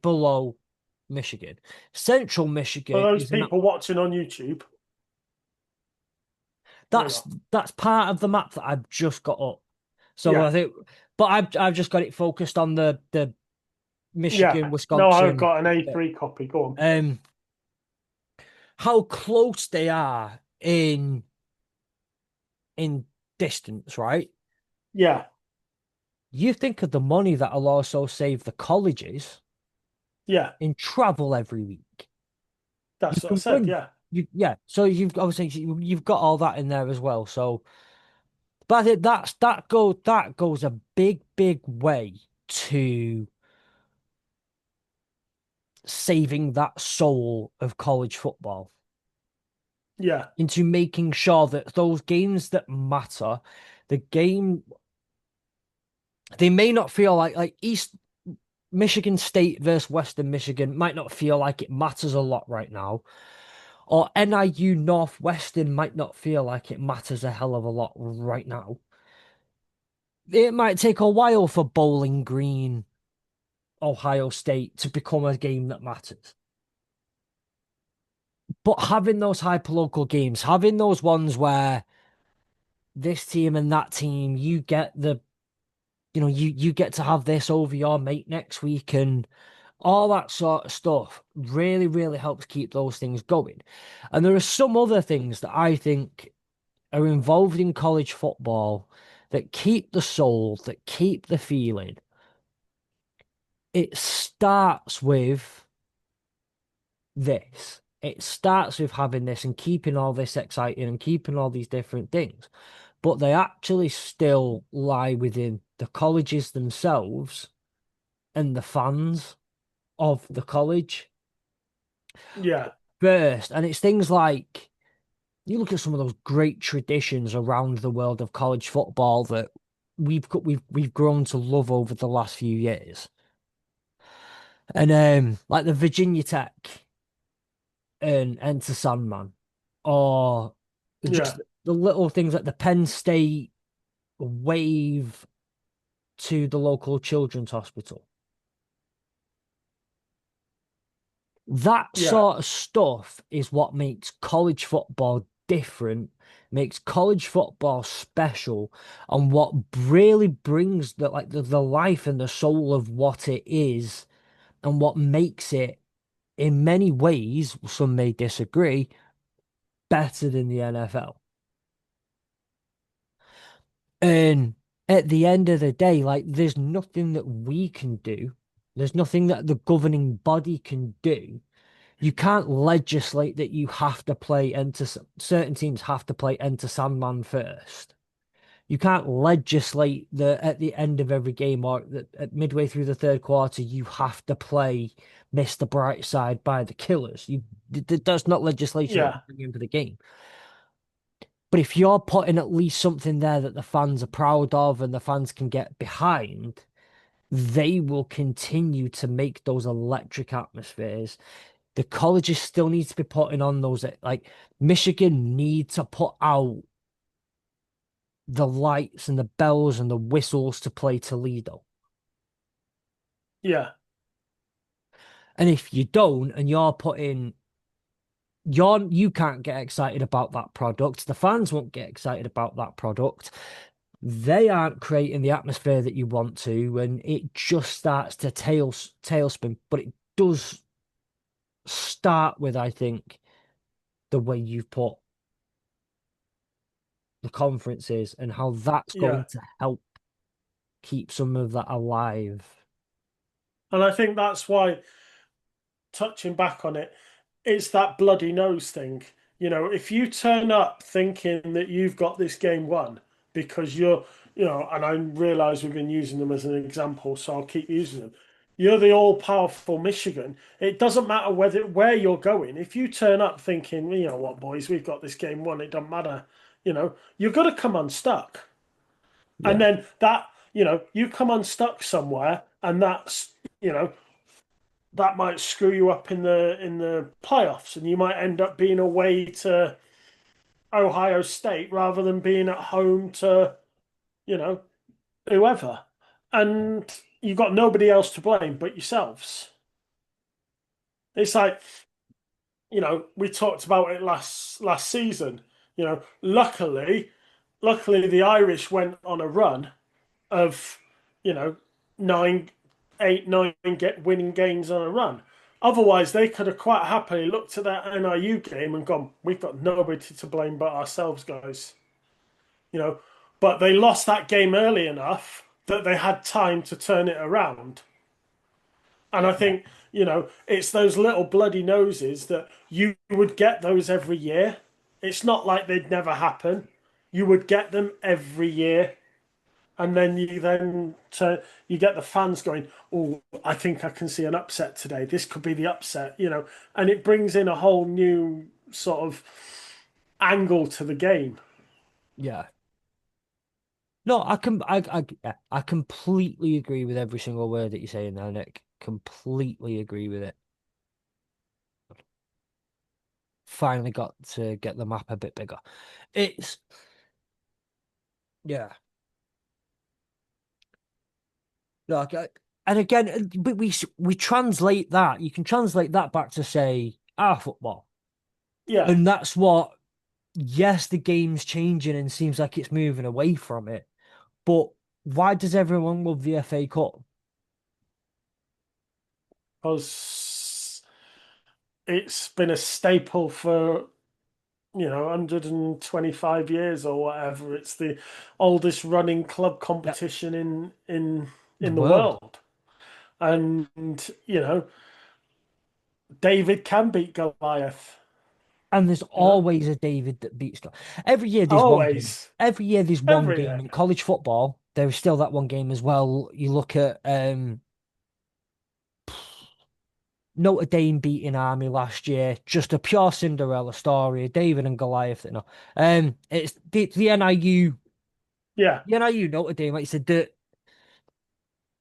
Speaker 2: below Michigan. Central
Speaker 1: For
Speaker 2: Michigan
Speaker 1: those
Speaker 2: is an
Speaker 1: people watching on YouTube, there you
Speaker 2: that's
Speaker 1: go.
Speaker 2: that's part of the map that I've just got up. So
Speaker 1: Yeah,
Speaker 2: I think, but I've just got it focused on the Michigan,
Speaker 1: yeah. No, I've
Speaker 2: Wisconsin
Speaker 1: got an
Speaker 2: bit.
Speaker 1: A3 copy. Go on.
Speaker 2: Um, how close they are in distance, right?
Speaker 1: Yeah,
Speaker 2: You think of the money that'll also save the colleges
Speaker 1: yeah.
Speaker 2: in travel every week. You
Speaker 1: That's what I
Speaker 2: can
Speaker 1: said.
Speaker 2: run,
Speaker 1: Yeah,
Speaker 2: yeah. So you've obviously you've got all that in there as well. So, but I think that goes a big way to saving that soul of college football,
Speaker 1: yeah,
Speaker 2: into making sure that those games that matter, the game, they may not feel like East Michigan State versus Western Michigan might not feel like it matters a lot right now, or NIU Northwestern might not feel like it matters a hell of a lot right now. It might take a while for Bowling Green, Ohio State to become a game that matters. But having those hyperlocal games, having those ones where this team and that team, you get to have this over your mate next week, and all that sort of stuff really, really helps keep those things going. And there are some other things that I think are involved in college football that keep the soul, that keep the feeling. It starts with this. It starts with having this and keeping all this exciting and keeping all these different things. But they actually still lie within the colleges themselves and the fans of the college
Speaker 1: yeah,
Speaker 2: first. And it's things like, you look at some of those great traditions around the world of college football that we've grown to love over the last few years. And like the Virginia Tech and Enter Sandman, or
Speaker 1: yeah,
Speaker 2: just the little things like the Penn State wave to the local children's hospital. That
Speaker 1: yeah,
Speaker 2: sort of stuff is what makes college football different makes college football special, and what really brings the life and the soul of what it is, and what makes it, in many ways, some may disagree, better than the NFL. And at the end of the day, like, there's nothing that we can do. There's nothing that the governing body can do. You can't legislate that you have to play certain teams have to play Enter Sandman first. You can't legislate that at the end of every game or that at midway through the third quarter you have to play Mr. Brightside by the Killers. That's not legislation that you
Speaker 1: Yeah,
Speaker 2: bring into the game. But if you're putting at least something there that the fans are proud of and the fans can get behind, they will continue to make those electric atmospheres. The colleges still need to be putting on those, like, Michigan need to put out the lights and the bells and the whistles to play Toledo.
Speaker 1: yeah,
Speaker 2: And if you don't, and you're putting you can't get excited about that product, the fans won't get excited about that product. They aren't creating the atmosphere that you want to, and it just starts to tailspin. But it does start with, I think, the way you've put the conferences and how that's going
Speaker 1: yeah.
Speaker 2: to help keep some of that alive.
Speaker 1: And I think that's why, touching back on it, it's that bloody nose thing. If you turn up thinking that you've got this game won because and I realize we've been using them as an example, so I'll keep using them. You're the all-powerful Michigan. It doesn't matter where you're going. If you turn up thinking, you know what, boys, we've got this game won, it doesn't matter. You're gonna come unstuck. And
Speaker 2: Yeah.
Speaker 1: then you come unstuck somewhere, and you know, that might screw you up in the playoffs, and you might end up being away to Ohio State rather than being at home to you know whoever, and you've got nobody else to blame but yourselves. It's like we talked about it last season. Luckily the Irish went on a run of you know nine, 8, 9 get winning games on a run. Otherwise, they could have quite happily looked at that NIU game and gone, "We've got nobody to blame but ourselves, guys." You know, but they lost that game early enough that they had time to turn it around. And I
Speaker 2: Yeah.
Speaker 1: think it's those little bloody noses that you would get those every year. It's not like they'd never happen. You would get them every year, and then you get the fans going, "Oh, I think I can see an upset today. This could be the upset," and it brings in a whole new sort of angle to the game.
Speaker 2: Yeah. No, I completely agree with every single word that you're saying there, Nick. Completely agree with it. Finally got to get the map a bit bigger. It's yeah. Like, and again, but we translate that. You can translate that back to, say, our football,
Speaker 1: Yeah,
Speaker 2: and that's what. Yes, the game's changing and seems like it's moving away from it. But why does everyone love the FA Cup?
Speaker 1: because it's been a staple for 125 years or whatever. It's the oldest running club
Speaker 2: Yep.
Speaker 1: competition in
Speaker 2: The
Speaker 1: in the
Speaker 2: world.
Speaker 1: world. And David can beat Goliath.
Speaker 2: And there's
Speaker 1: You know,
Speaker 2: always a David that beats God. Every year there's one game.
Speaker 1: always,
Speaker 2: Every year there's one
Speaker 1: every
Speaker 2: game
Speaker 1: year.
Speaker 2: in college football. There is still that one game as well. You look at Notre Dame beating Army last year, just a pure Cinderella story, David and Goliath. It's the NIU,
Speaker 1: Yeah,
Speaker 2: the NIU Notre Dame. Like you said,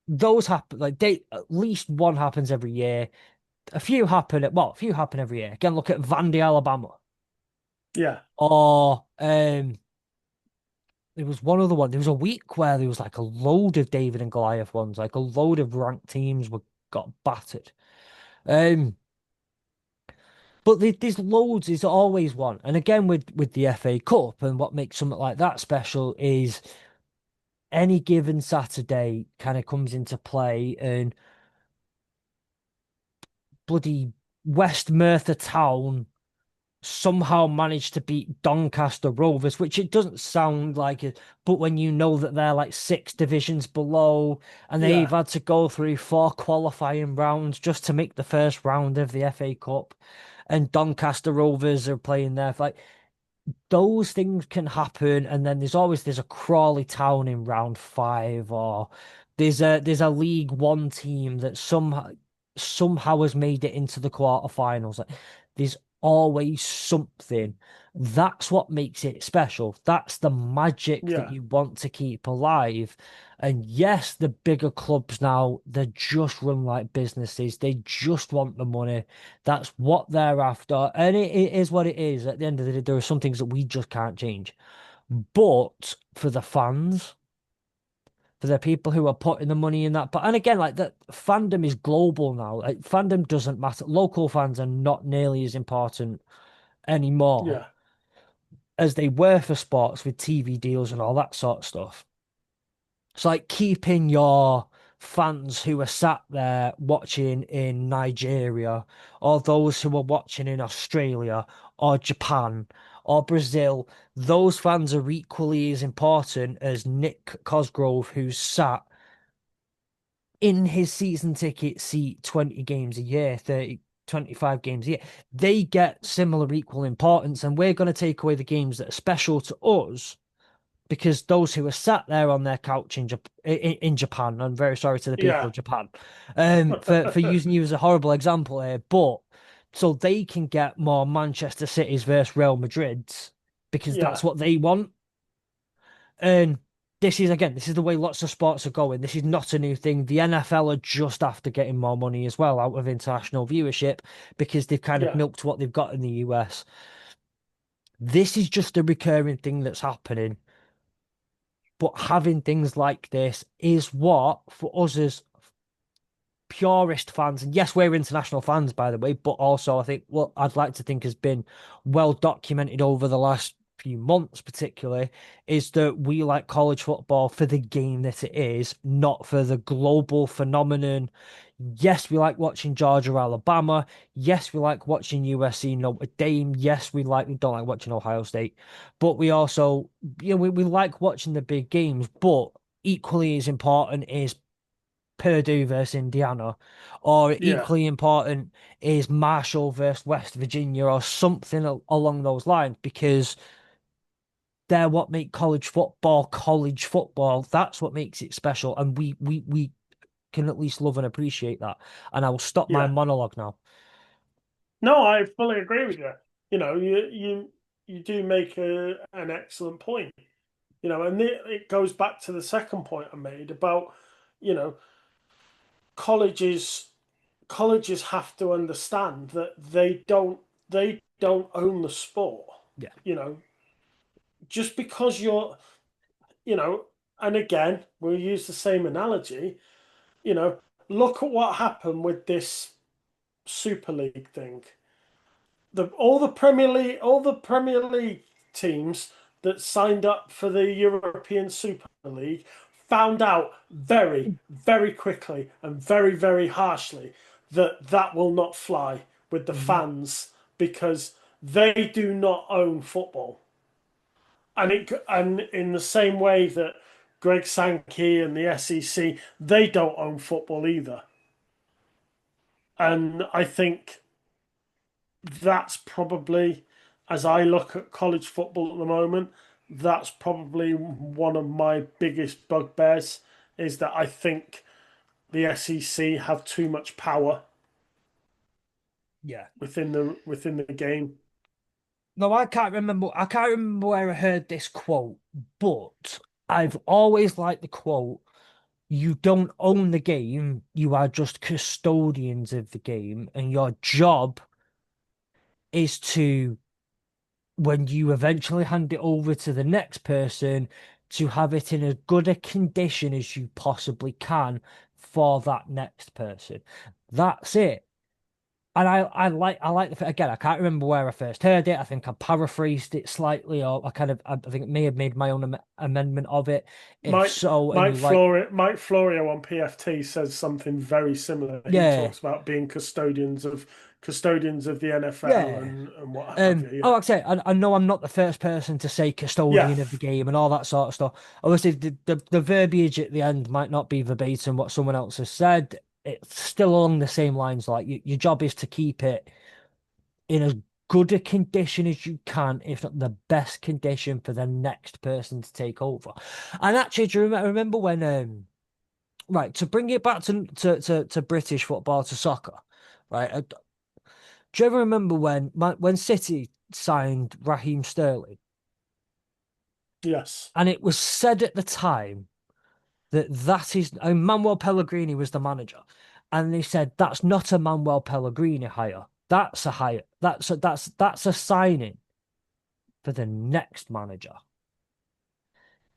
Speaker 2: those happen. Like, at least one happens every year. A few happen every year. Again, look at Vandy, Alabama,
Speaker 1: yeah,
Speaker 2: or there was one other one. There was a week where there was like a load of David and Goliath ones, like a load of ranked teams got battered. Um, But there's loads, there's always one. And again, with the FA Cup, and what makes something like that special is any given Saturday kind of comes into play, and bloody West Merthyr Town somehow managed to beat Doncaster Rovers, which it doesn't sound like it, but when you know that they're like 6 divisions below and they've
Speaker 1: Yeah,
Speaker 2: had to go through 4 qualifying rounds just to make the first round of the FA Cup, and Doncaster Rovers are playing there, like those things can happen, and then there's a Crawley Town in round five, or there's a League One team that somehow has made it into the quarterfinals. Like, there's always something. That's what makes it special. That's the magic that
Speaker 1: yeah,
Speaker 2: you want to keep alive. And yes, the bigger clubs now, they're just run like businesses. They just want the money. That's what they're after. And it is what it is. At the end of the day, there are some things that we just can't change. But for the fans, for the people who are putting the money in that, but and again, like that fandom is global now. Like fandom doesn't matter. Local fans are not nearly as important anymore
Speaker 1: yeah,
Speaker 2: as they were for sports with TV deals and all that sort of stuff. It's like keeping your fans who are sat there watching in Nigeria, or those who are watching in Australia, or Japan, or Brazil. Those fans are equally as important as Nick Cosgrove, who's sat in his season ticket seat 20 games a year, 30, 25 games a year. They get similar equal importance, and we're going to take away the games that are special to us because those who are sat there on their couch in Japan, I'm very sorry to the people
Speaker 1: yeah,
Speaker 2: of Japan, for using you as a horrible example here, but so they can get more Manchester City's versus Real Madrid's because that's
Speaker 1: yeah,
Speaker 2: what they want. And this is the way lots of sports are going. This is not a new thing. The NFL are just after getting more money as well out of international viewership because they've kind of
Speaker 1: yeah,
Speaker 2: milked what they've got in the US. This is just a recurring thing that's happening. But having things like this is what, for us as purist fans, and yes, we're international fans, by the way, but also I think what I'd like to think has been well documented over the last few months, particularly, is that we like college football for the game that it is, not for the global phenomenon. Yes, we like watching Georgia, Alabama. Yes, we like watching USC, Notre Dame. Yes, we don't like watching Ohio State, but we also, we like watching the big games, but equally as important is Purdue versus Indiana, or
Speaker 1: yeah,
Speaker 2: equally important is Marshall versus West Virginia, or something along those lines, because they're what make college football college football. That's what makes it special, and we can at least love and appreciate that. And I will stop my
Speaker 1: yeah.
Speaker 2: monologue now.
Speaker 1: No, I fully agree with you. You know, you do make an excellent point. You know, and it goes back to the second point I made about, you know, colleges colleges have to understand that they don't own the sport.
Speaker 2: Yeah,
Speaker 1: You know, just because you're, you know, and again, we'll use the same analogy. You know, look at what happened with this Super League thing. All the Premier League teams that signed up for the European Super League found out very, very quickly and very, very harshly that that will not fly with the
Speaker 2: hmm
Speaker 1: fans because they do not own football. And in the same way that Greg Sankey and the SEC, they don't own football either. And I think that's probably, as I look at college football at the moment, that's probably one of my biggest bugbears is that I think the SEC have too much power
Speaker 2: yeah.
Speaker 1: within the game.
Speaker 2: No, I can't remember. I can't remember where I heard this quote, but I've always liked the quote. You don't own the game, you are just custodians of the game, and your job is to, when you eventually hand it over to the next person, to have it in as good a condition as you possibly can for that next person. That's it. And I like the again. I can't remember where I first heard it. I think I paraphrased it slightly, or I think it may have made my own amendment of it. If
Speaker 1: Mike
Speaker 2: so, and you like,
Speaker 1: Mike Florio on PFT says something very similar. He
Speaker 2: yeah,
Speaker 1: talks about being custodians of the NFL
Speaker 2: yeah.
Speaker 1: and what have you.
Speaker 2: Oh,
Speaker 1: Yeah.
Speaker 2: like I say, I know I'm not the first person to say
Speaker 1: Yeah.
Speaker 2: custodian of the game and all that sort of stuff. Obviously, the verbiage at the end might not be verbatim what someone else has said. It's still along the same lines. Like your job is to keep it in as good a condition as you can, if not the best condition for the next person to take over. And actually, do you remember when right, to bring it back to British football, to soccer, right? Do you ever remember when City signed Raheem Sterling?
Speaker 1: Yes.
Speaker 2: And it was said at the time that is Manuel Pellegrini was the manager, and they said that's not a Manuel Pellegrini hire. That's a hire. That's a signing for the next manager.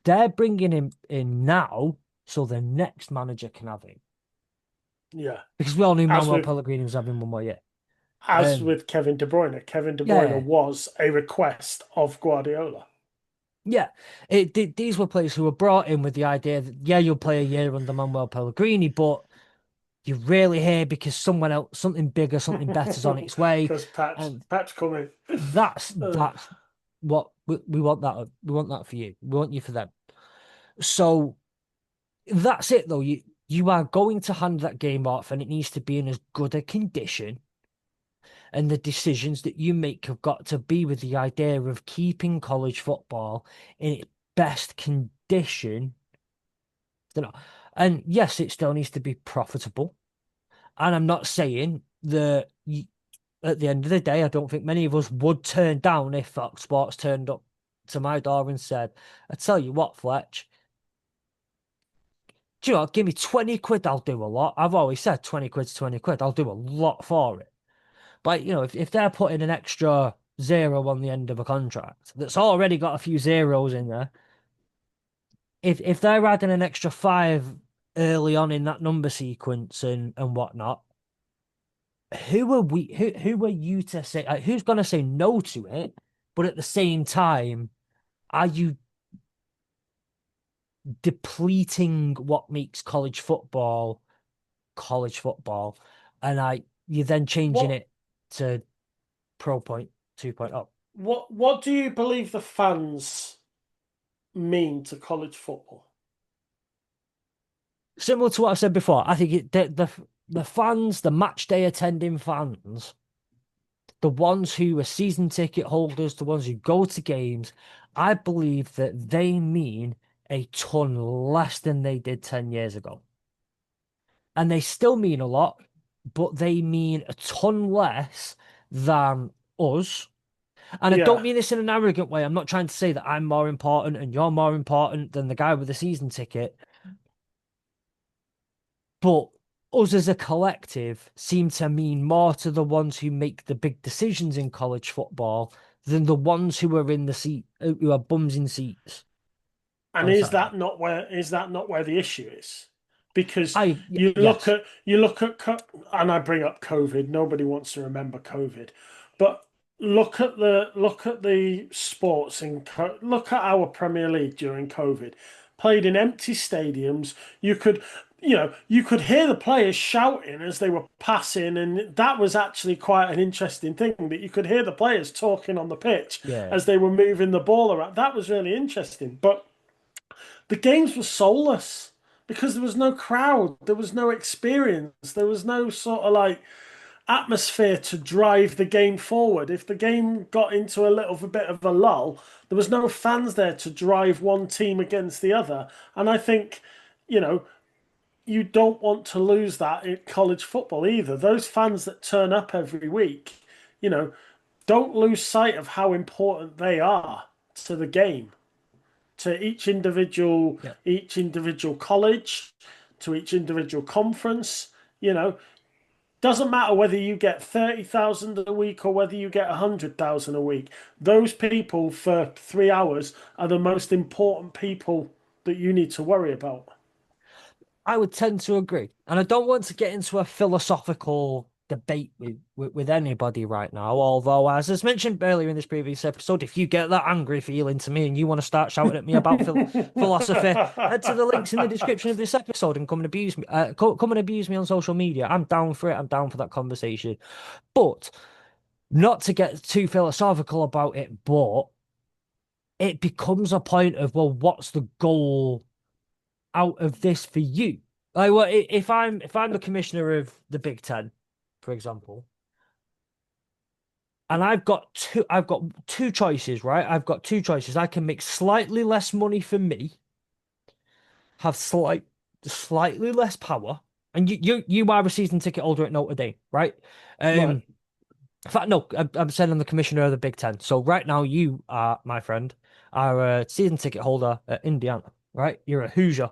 Speaker 2: They're bringing him in now so the next manager can have him.
Speaker 1: Yeah.
Speaker 2: Because we all knew
Speaker 1: As
Speaker 2: Manuel
Speaker 1: with
Speaker 2: Pellegrini was having one more year.
Speaker 1: as
Speaker 2: Um,
Speaker 1: with Kevin De Bruyne. Kevin De Bruyne
Speaker 2: yeah,
Speaker 1: was a request of Guardiola.
Speaker 2: yeah. These were players who were brought in with the idea that, yeah, you'll play a year under Manuel Pellegrini, but you're really here because someone else, something bigger, something better's on its way.
Speaker 1: Because
Speaker 2: And
Speaker 1: Patch coming. Uh,
Speaker 2: that's what we want that. We want that for you. We want you for them. So that's it though. You are going to hand that game off, and it needs to be in as good a condition. And the decisions that you make have got to be with the idea of keeping college football in its best condition. You know, and yes, it still needs to be profitable. And I'm not saying that at the end of the day, I don't think many of us would turn down if Fox Sports turned up to my door and said, I tell you what, Fletch, do you know, give me 20 quid, I'll do a lot. I've always said 20 quid's 20 quid, I'll do a lot for it. But, if they're putting an extra zero on the end of a contract that's already got a few zeros in there, if they're adding an extra five early on in that number sequence and whatnot, who are you to say, like, who's going to say no to it? But at the same time, are you depleting what makes college football, and you're then changing
Speaker 1: what
Speaker 2: it to Pro Point 2.0?
Speaker 1: what do you believe the fans mean to college football?
Speaker 2: Similar to what I said before, I think the fans, the match day attending fans, the ones who are season ticket holders, the ones who go to games, I believe that they mean a ton less than they did 10 years ago. And they still mean a lot, but they mean a ton less than us. And I don't
Speaker 1: Yeah.
Speaker 2: mean this in an arrogant way. I'm not trying to say that I'm more important and you're more important than the guy with the season ticket. But us as a collective seem to mean more to the ones who make the big decisions in college football than the ones who are in the seat, who are bums in seats
Speaker 1: And
Speaker 2: on Saturday.
Speaker 1: is that not where the issue is? Because
Speaker 2: Yes,
Speaker 1: you look at and I bring up COVID. Nobody wants to remember COVID, but look at the sports in look at our Premier League during COVID. Played in empty stadiums. You could hear the players shouting as they were passing, and that was actually quite an interesting thing that you could hear the players talking on the pitch
Speaker 2: yeah,
Speaker 1: as they were moving the ball around. That was really interesting, but the games were soulless because there was no crowd, there was no experience, there was no sort of like atmosphere to drive the game forward. If the game got into a little bit of a lull, there was no fans there to drive one team against the other. And I think, you know, you don't want to lose that in college football either. Those fans that turn up every week, you know, don't lose sight of how important they are to the game, to
Speaker 2: yeah.
Speaker 1: each individual college, to each individual conference. You know, doesn't matter whether you get 30,000 a week or whether you get 100,000 a week. Those people for 3 hours are the most important people that you need to worry about.
Speaker 2: I would tend to agree. And I don't want to get into a philosophical. debate with anybody right now. Although, as mentioned earlier in this previous episode, if you get that angry feeling to me and you want to start shouting at me about philosophy, head to the links in the description of this episode and come and abuse me. Come and abuse me on social media. I'm down for it. I'm down for that conversation. But not to get too philosophical about it, but it becomes a point of, well, what's the goal out of this for you? Like, well, if I'm the commissioner of the Big Ten, for example, and I've got two choices, right? I've got two choices. I can make slightly less money for me, have slightly less power, and you are a season ticket holder at Notre Dame, right?
Speaker 1: Right.
Speaker 2: In fact, no, I'm saying I'm the commissioner of the Big Ten. So right now, you are, my friend, are a season ticket holder at Indiana, right? You're a Hoosier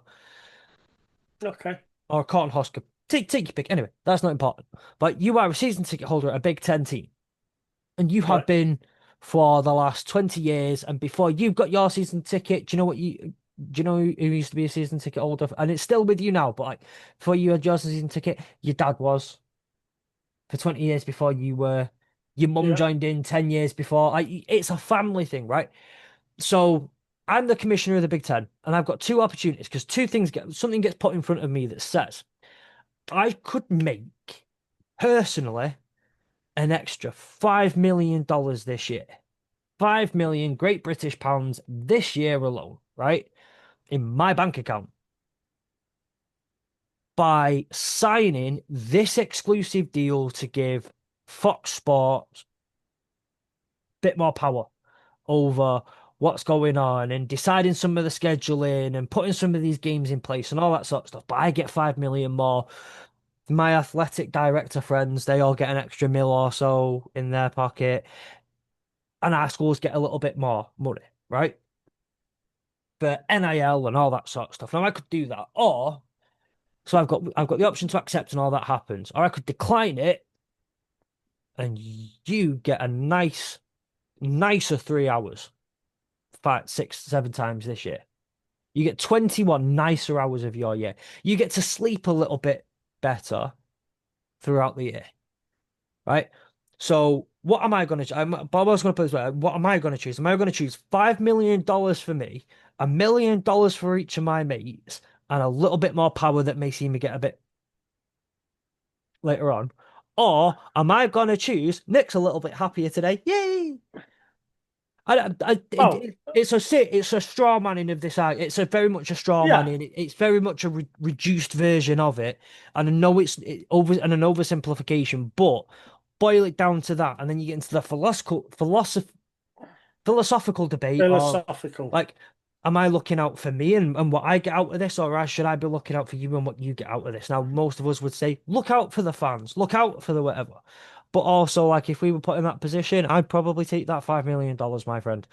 Speaker 1: Okay.
Speaker 2: or a Cornhusker. Take your pick. Anyway, that's not important. But you are a season ticket holder at a Big Ten team, and you have
Speaker 1: Right.
Speaker 2: been for the last 20 years. And before you got your season ticket, do you know who used to be a season ticket holder? And it's still with you now, but like before you had your season ticket, your dad was for 20 years before you were. Your mum
Speaker 1: Yeah.
Speaker 2: joined in 10 years before. Like, it's a family thing, right? So I'm the commissioner of the Big Ten, and I've got two opportunities because something gets put in front of me that says I could make personally an extra $5 million this year. 5 million Great British pounds this year alone, right? In my bank account by signing this exclusive deal to give Fox Sports a bit more power over what's going on and deciding some of the scheduling and putting some of these games in place and all that sort of stuff. But I get 5 million more. My athletic director friends, they all get an extra mil or so in their pocket, and our schools get a little bit more money, right? For NIL and all that sort of stuff. Now I could do that, or so I've got the option to accept and all that happens, or I could decline it and you get a nicer 3 hours, 5, 6, 7 times this year. You get 21 nicer hours of your year. You get to sleep a little bit better throughout the year, right? So what am I going to? Bob was going to put this way. What am I going to choose? Am I going to choose $5 million for me, $1 million for each of my mates, and a little bit more power that may see me get a bit later on? Or am I going to choose Nick's a little bit happier today? Yay!
Speaker 1: Oh,
Speaker 2: It's a straw manning of this. It's a very much a straw
Speaker 1: yeah.
Speaker 2: manning. It's very much a reduced version of it, and I know it's an oversimplification, but boil it down to that, and then you get into the philosophical debate of
Speaker 1: Philosophical.
Speaker 2: like, am I looking out for me and what I get out of this, or should I be looking out for you and what you get out of this? Now, most of us would say, look out for the fans, look out for the whatever. But also, like, if we were put in that position, I'd probably take that $5 million, my friend.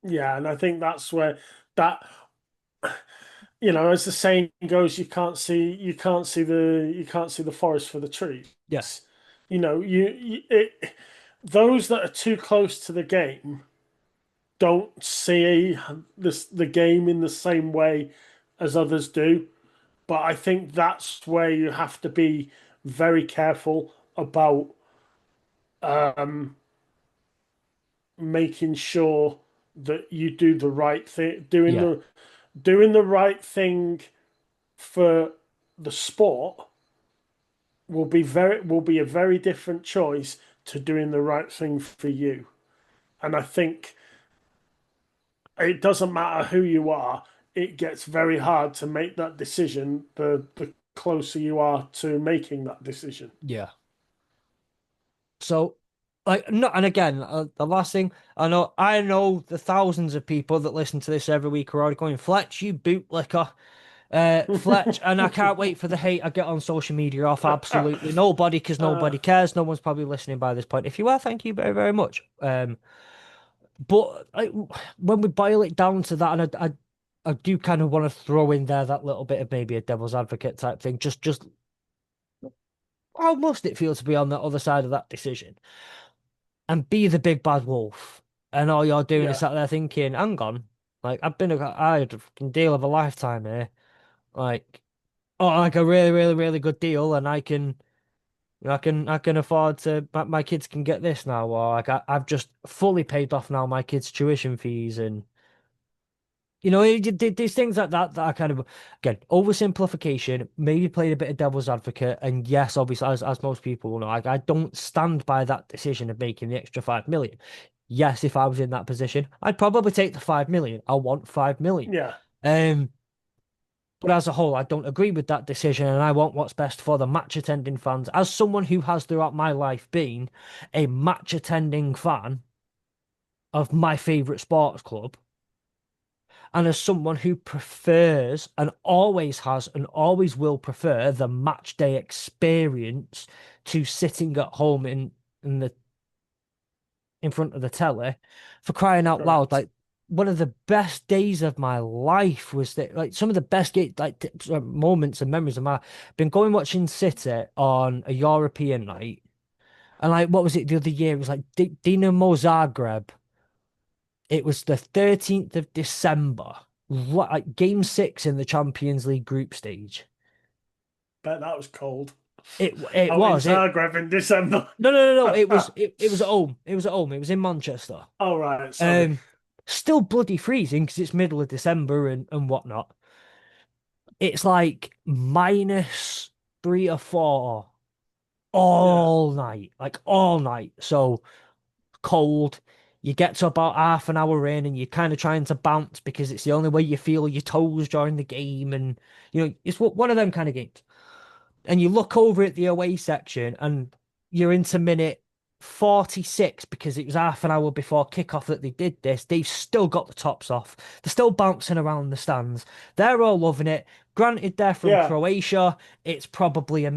Speaker 1: Yeah, and I think that's where that as the saying goes, you can't see the forest for the trees.
Speaker 2: Yeah,
Speaker 1: Those that are too close to the game don't see the game in the same way as others do. But I think that's where you have to be very careful about um, making sure that you do the right thing,
Speaker 2: yeah,
Speaker 1: doing the right thing for the sport will be a very different choice to doing the right thing for you. And I think it doesn't matter who you are, it gets very hard to make that decision the closer you are to making that decision.
Speaker 2: yeah. So, like, no, and again, the last thing I know the thousands of people that listen to this every week are already going, Fletch, you bootlicker. Fletch, and I can't wait for the hate I get on social media off absolutely nobody because
Speaker 1: Uh,
Speaker 2: nobody cares. No one's probably listening by this point. If you are, thank you very, very much. But like, when we boil it down to that, and I do kind of want to throw in there that little bit of maybe a devil's advocate type thing. Just how must it feel to be on the other side of that decision and be the big bad wolf? And all you're doing is
Speaker 1: yeah,
Speaker 2: sat there thinking, hang on, like I had a fucking deal of a lifetime here. Like, oh, like a really, really, really good deal, and I can. I can afford to my kids can get this now, or like I've just fully paid off now my kids' tuition fees, and there's things like that are kind of, again, oversimplification, maybe played a bit of devil's advocate. And yes, obviously, as most people will know, I don't stand by that decision of making the extra 5 million. Yes, if I was in that position, I'd probably take the 5 million. I want 5 million.
Speaker 1: Yeah,
Speaker 2: Um, but as a whole, I don't agree with that decision, and I want what's best for the match attending fans. As someone who has throughout my life been a match attending fan of my favorite sports club, and as someone who prefers and always has and always will prefer the match day experience to sitting at home in in front of the telly, for crying out loud,
Speaker 1: correct.
Speaker 2: like one of the best days of my life was that, like, some of the best moments and memories of my been going watching City on a European night. And like, what was it the other year? It was like D Dinamo Zagreb. It was the 13th of December, like game six in the Champions League group stage.
Speaker 1: Bet that was cold.
Speaker 2: It
Speaker 1: Out in
Speaker 2: was it.
Speaker 1: Zagreb in December.
Speaker 2: No. It was at home. It was at home. It was in Manchester.
Speaker 1: All right, sorry.
Speaker 2: Um, Still bloody freezing because it's middle of December and whatnot. It's like -3 or 4
Speaker 1: Yeah,
Speaker 2: all night, like all night. So cold. You get to about half an hour in and you're kind of trying to bounce because it's the only way you feel your toes during the game. And, it's one of them kind of games. And you look over at the away section and you're into minute 46 because it was half an hour before kickoff that they did this. They've still got the tops off. They're still bouncing around the stands. They're all loving it. Granted, they're from
Speaker 1: yeah.
Speaker 2: Croatia. It's probably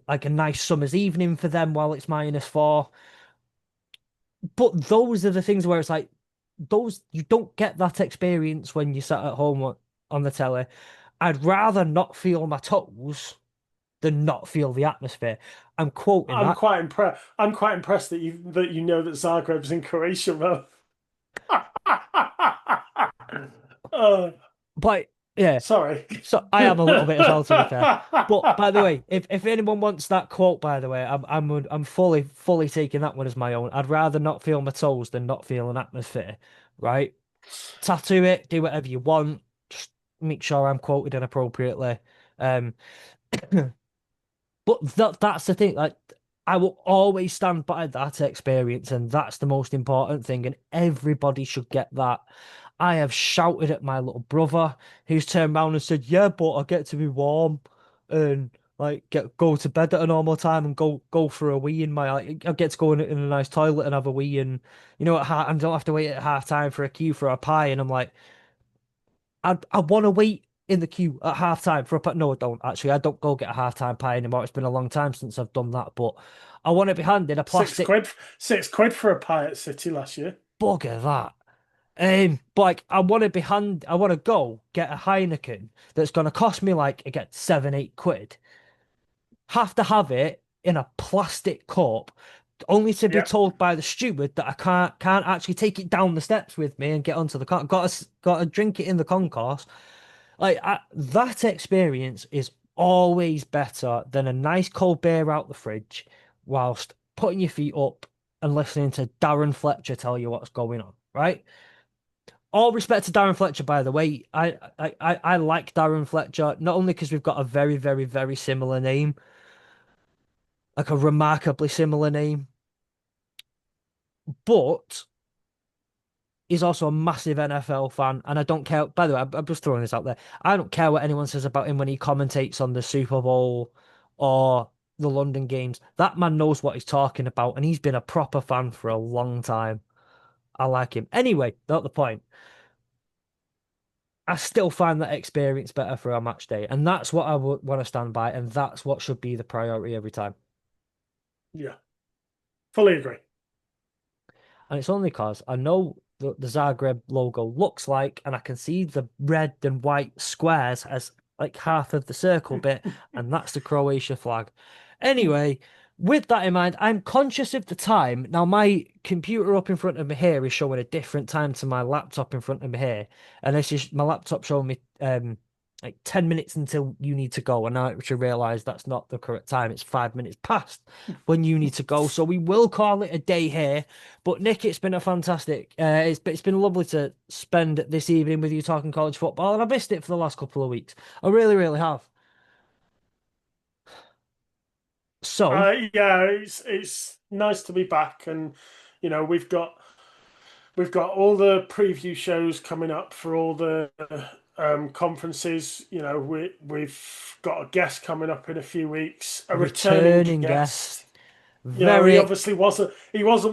Speaker 2: like a nice summer's evening for them while it's -4. But those are the things where it's like, those you don't get that experience when you sat at home on the telly. I'd rather not feel my toes than not feel the atmosphere. I'm quoting
Speaker 1: I'm
Speaker 2: that,
Speaker 1: quite impressed. I'm quite impressed that you know that Zagreb's in Croatia, though. uh,
Speaker 2: but yeah,
Speaker 1: sorry.
Speaker 2: so I am a little bit as well, to be fair. But by the way, if anyone wants that quote, by the way, I'm fully taking that one as my own. I'd rather not feel my toes than not feel an atmosphere, right? Tattoo it, do whatever you want. Just make sure I'm quoted inappropriately. Um, But that's the thing. Like, I will always stand by that experience, and that's the most important thing. And everybody should get that. I have shouted at my little brother, who's turned around and said, "Yeah, but I get to be warm and like go to bed at a normal time and go for a wee in my. Like, I get to go in a nice toilet and have a wee, and I don't have to wait at half time for a queue for a pie." And I'm like, I want to wait in the queue at half time for a pie. No, I don't actually. I don't go get a half time pie anymore. It's been a long time since I've done that, but I want to be handed a
Speaker 1: Six
Speaker 2: plastic
Speaker 1: quid, 6 quid for a pie at City last year.
Speaker 2: bugger that. But like, I want to go get a Heineken that's going to cost me like, again, 7, 8 quid. Have to have it in a plastic cup, only to be
Speaker 1: Yeah,
Speaker 2: told by the steward that I can't actually take it down the steps with me and get onto the car. Got to drink it in the concourse. That experience is always better than a nice cold beer out the fridge whilst putting your feet up and listening to Darren Fletcher tell you what's going on, right? All respect to Darren Fletcher, by the way. I like Darren Fletcher, not only because we've got a very, very, very similar name, like a remarkably similar name, but he's also a massive NFL fan, and I don't care. By the way, I'm just throwing this out there. I don't care what anyone says about him when he commentates on the Super Bowl or the London games. That man knows what he's talking about, and he's been a proper fan for a long time. I like him. Anyway, not the point. I still find that experience better for a match day, and that's what I would want to stand by, and that's what should be the priority every time.
Speaker 1: yeah, fully agree.
Speaker 2: And it's only because I know the Zagreb logo looks like, and I can see the red and white squares as like half of the circle bit, and that's the Croatia flag. Anyway, with that in mind, I'm conscious of the time. Now, my computer up in front of me here is showing a different time to my laptop in front of me here, and this is my laptop showing me like 10 minutes until you need to go. And now I should realize that's not the correct time. It's 5 minutes past when you need to go. So we will call it a day here. But Nick, it's been a fantastic, it's been lovely to spend this evening with you talking college football. And I missed it for the last couple of weeks. I really, really have. So
Speaker 1: Yeah, it's nice to be back, and we've got all the preview shows coming up for all the conferences. We've got a guest coming up in a few weeks, a returning
Speaker 2: returning guest,
Speaker 1: guest. He
Speaker 2: very,
Speaker 1: obviously wasn't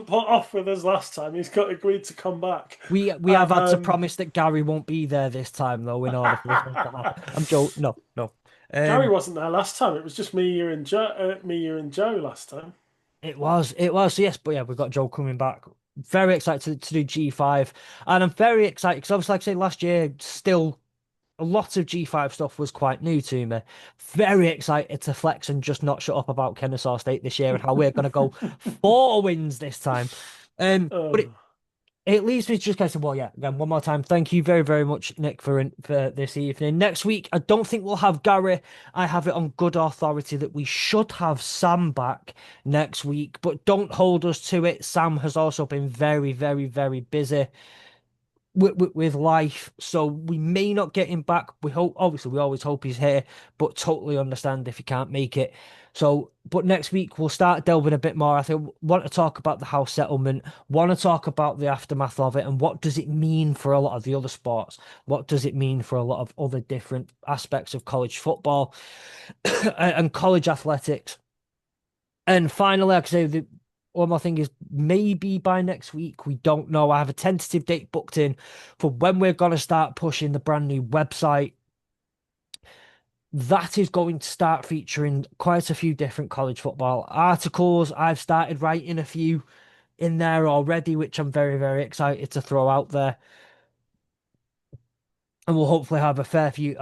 Speaker 1: put off with us last time. He's got agreed to come back.
Speaker 2: we have had to
Speaker 1: Um,
Speaker 2: promise that Gary won't be there this time though, in order for this one to happen. I'm joking. No, no.
Speaker 1: Gary
Speaker 2: Um,
Speaker 1: wasn't there last time. It was just me, you, and Joe last time.
Speaker 2: it was. So yes, but yeah, we've got Joe coming back. Very excited to do G5, and I'm very excited because obviously, like I say, last year, still a lot of G5 stuff was quite new to me. Very excited to flex and just not shut up about Kennesaw State this year and how we're going to go 4 wins this time. But
Speaker 1: Oh.
Speaker 2: it leaves me to just kind of say, well, yeah, again, one more time, thank you very, very much, Nick, for this evening. Next week, I don't think we'll have Gary. I have it on good authority that we should have Sam back next week, but don't hold us to it. Sam has also been very, very, very busy with life, so we may not get him back. We hope, obviously, we always hope he's here, but totally understand if he can't make it. So, but next week we'll start delving a bit more. I think want to talk about the house settlement, want to talk about the aftermath of it, and what does it mean for a lot of the other sports? What does it mean for a lot of other different aspects of college football and college athletics? And finally, like I say, one more thing is maybe by next week, we don't know. I have a tentative date booked in for when we're going to start pushing the brand new website. That is going to start featuring quite a few different college football articles. I've started writing a few in there already, which I'm very, very excited to throw out there. And we'll hopefully have a fair few,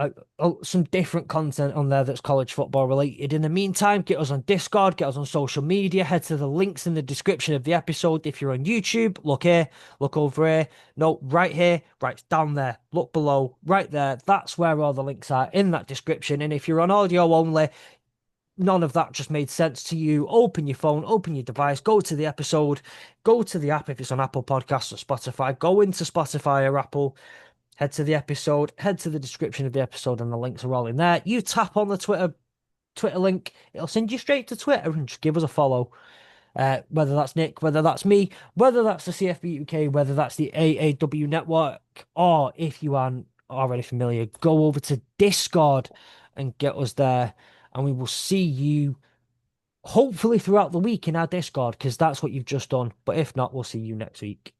Speaker 2: some different content on there that's college football related. In the meantime, get us on Discord, get us on social media, head to the links in the description of the episode. If you're on YouTube, look here, look over here. No, right here, right down there, look below, right there. That's where all the links are in that description. And if you're on audio only, none of that just made sense to you. Open your phone, open your device, go to the episode, go to the app if it's on Apple Podcasts or Spotify, go into Spotify or Apple. Head to the episode, head to the description of the episode, and the links are all in there. You tap on the Twitter link, it'll send you straight to Twitter and just give us a follow. Whether that's Nick, whether that's me, whether that's the CFB UK, whether that's the AAW Network, or if you aren't already familiar, go over to Discord and get us there, and we will see you hopefully throughout the week in our Discord because that's what you've just done. But if not, we'll see you next week.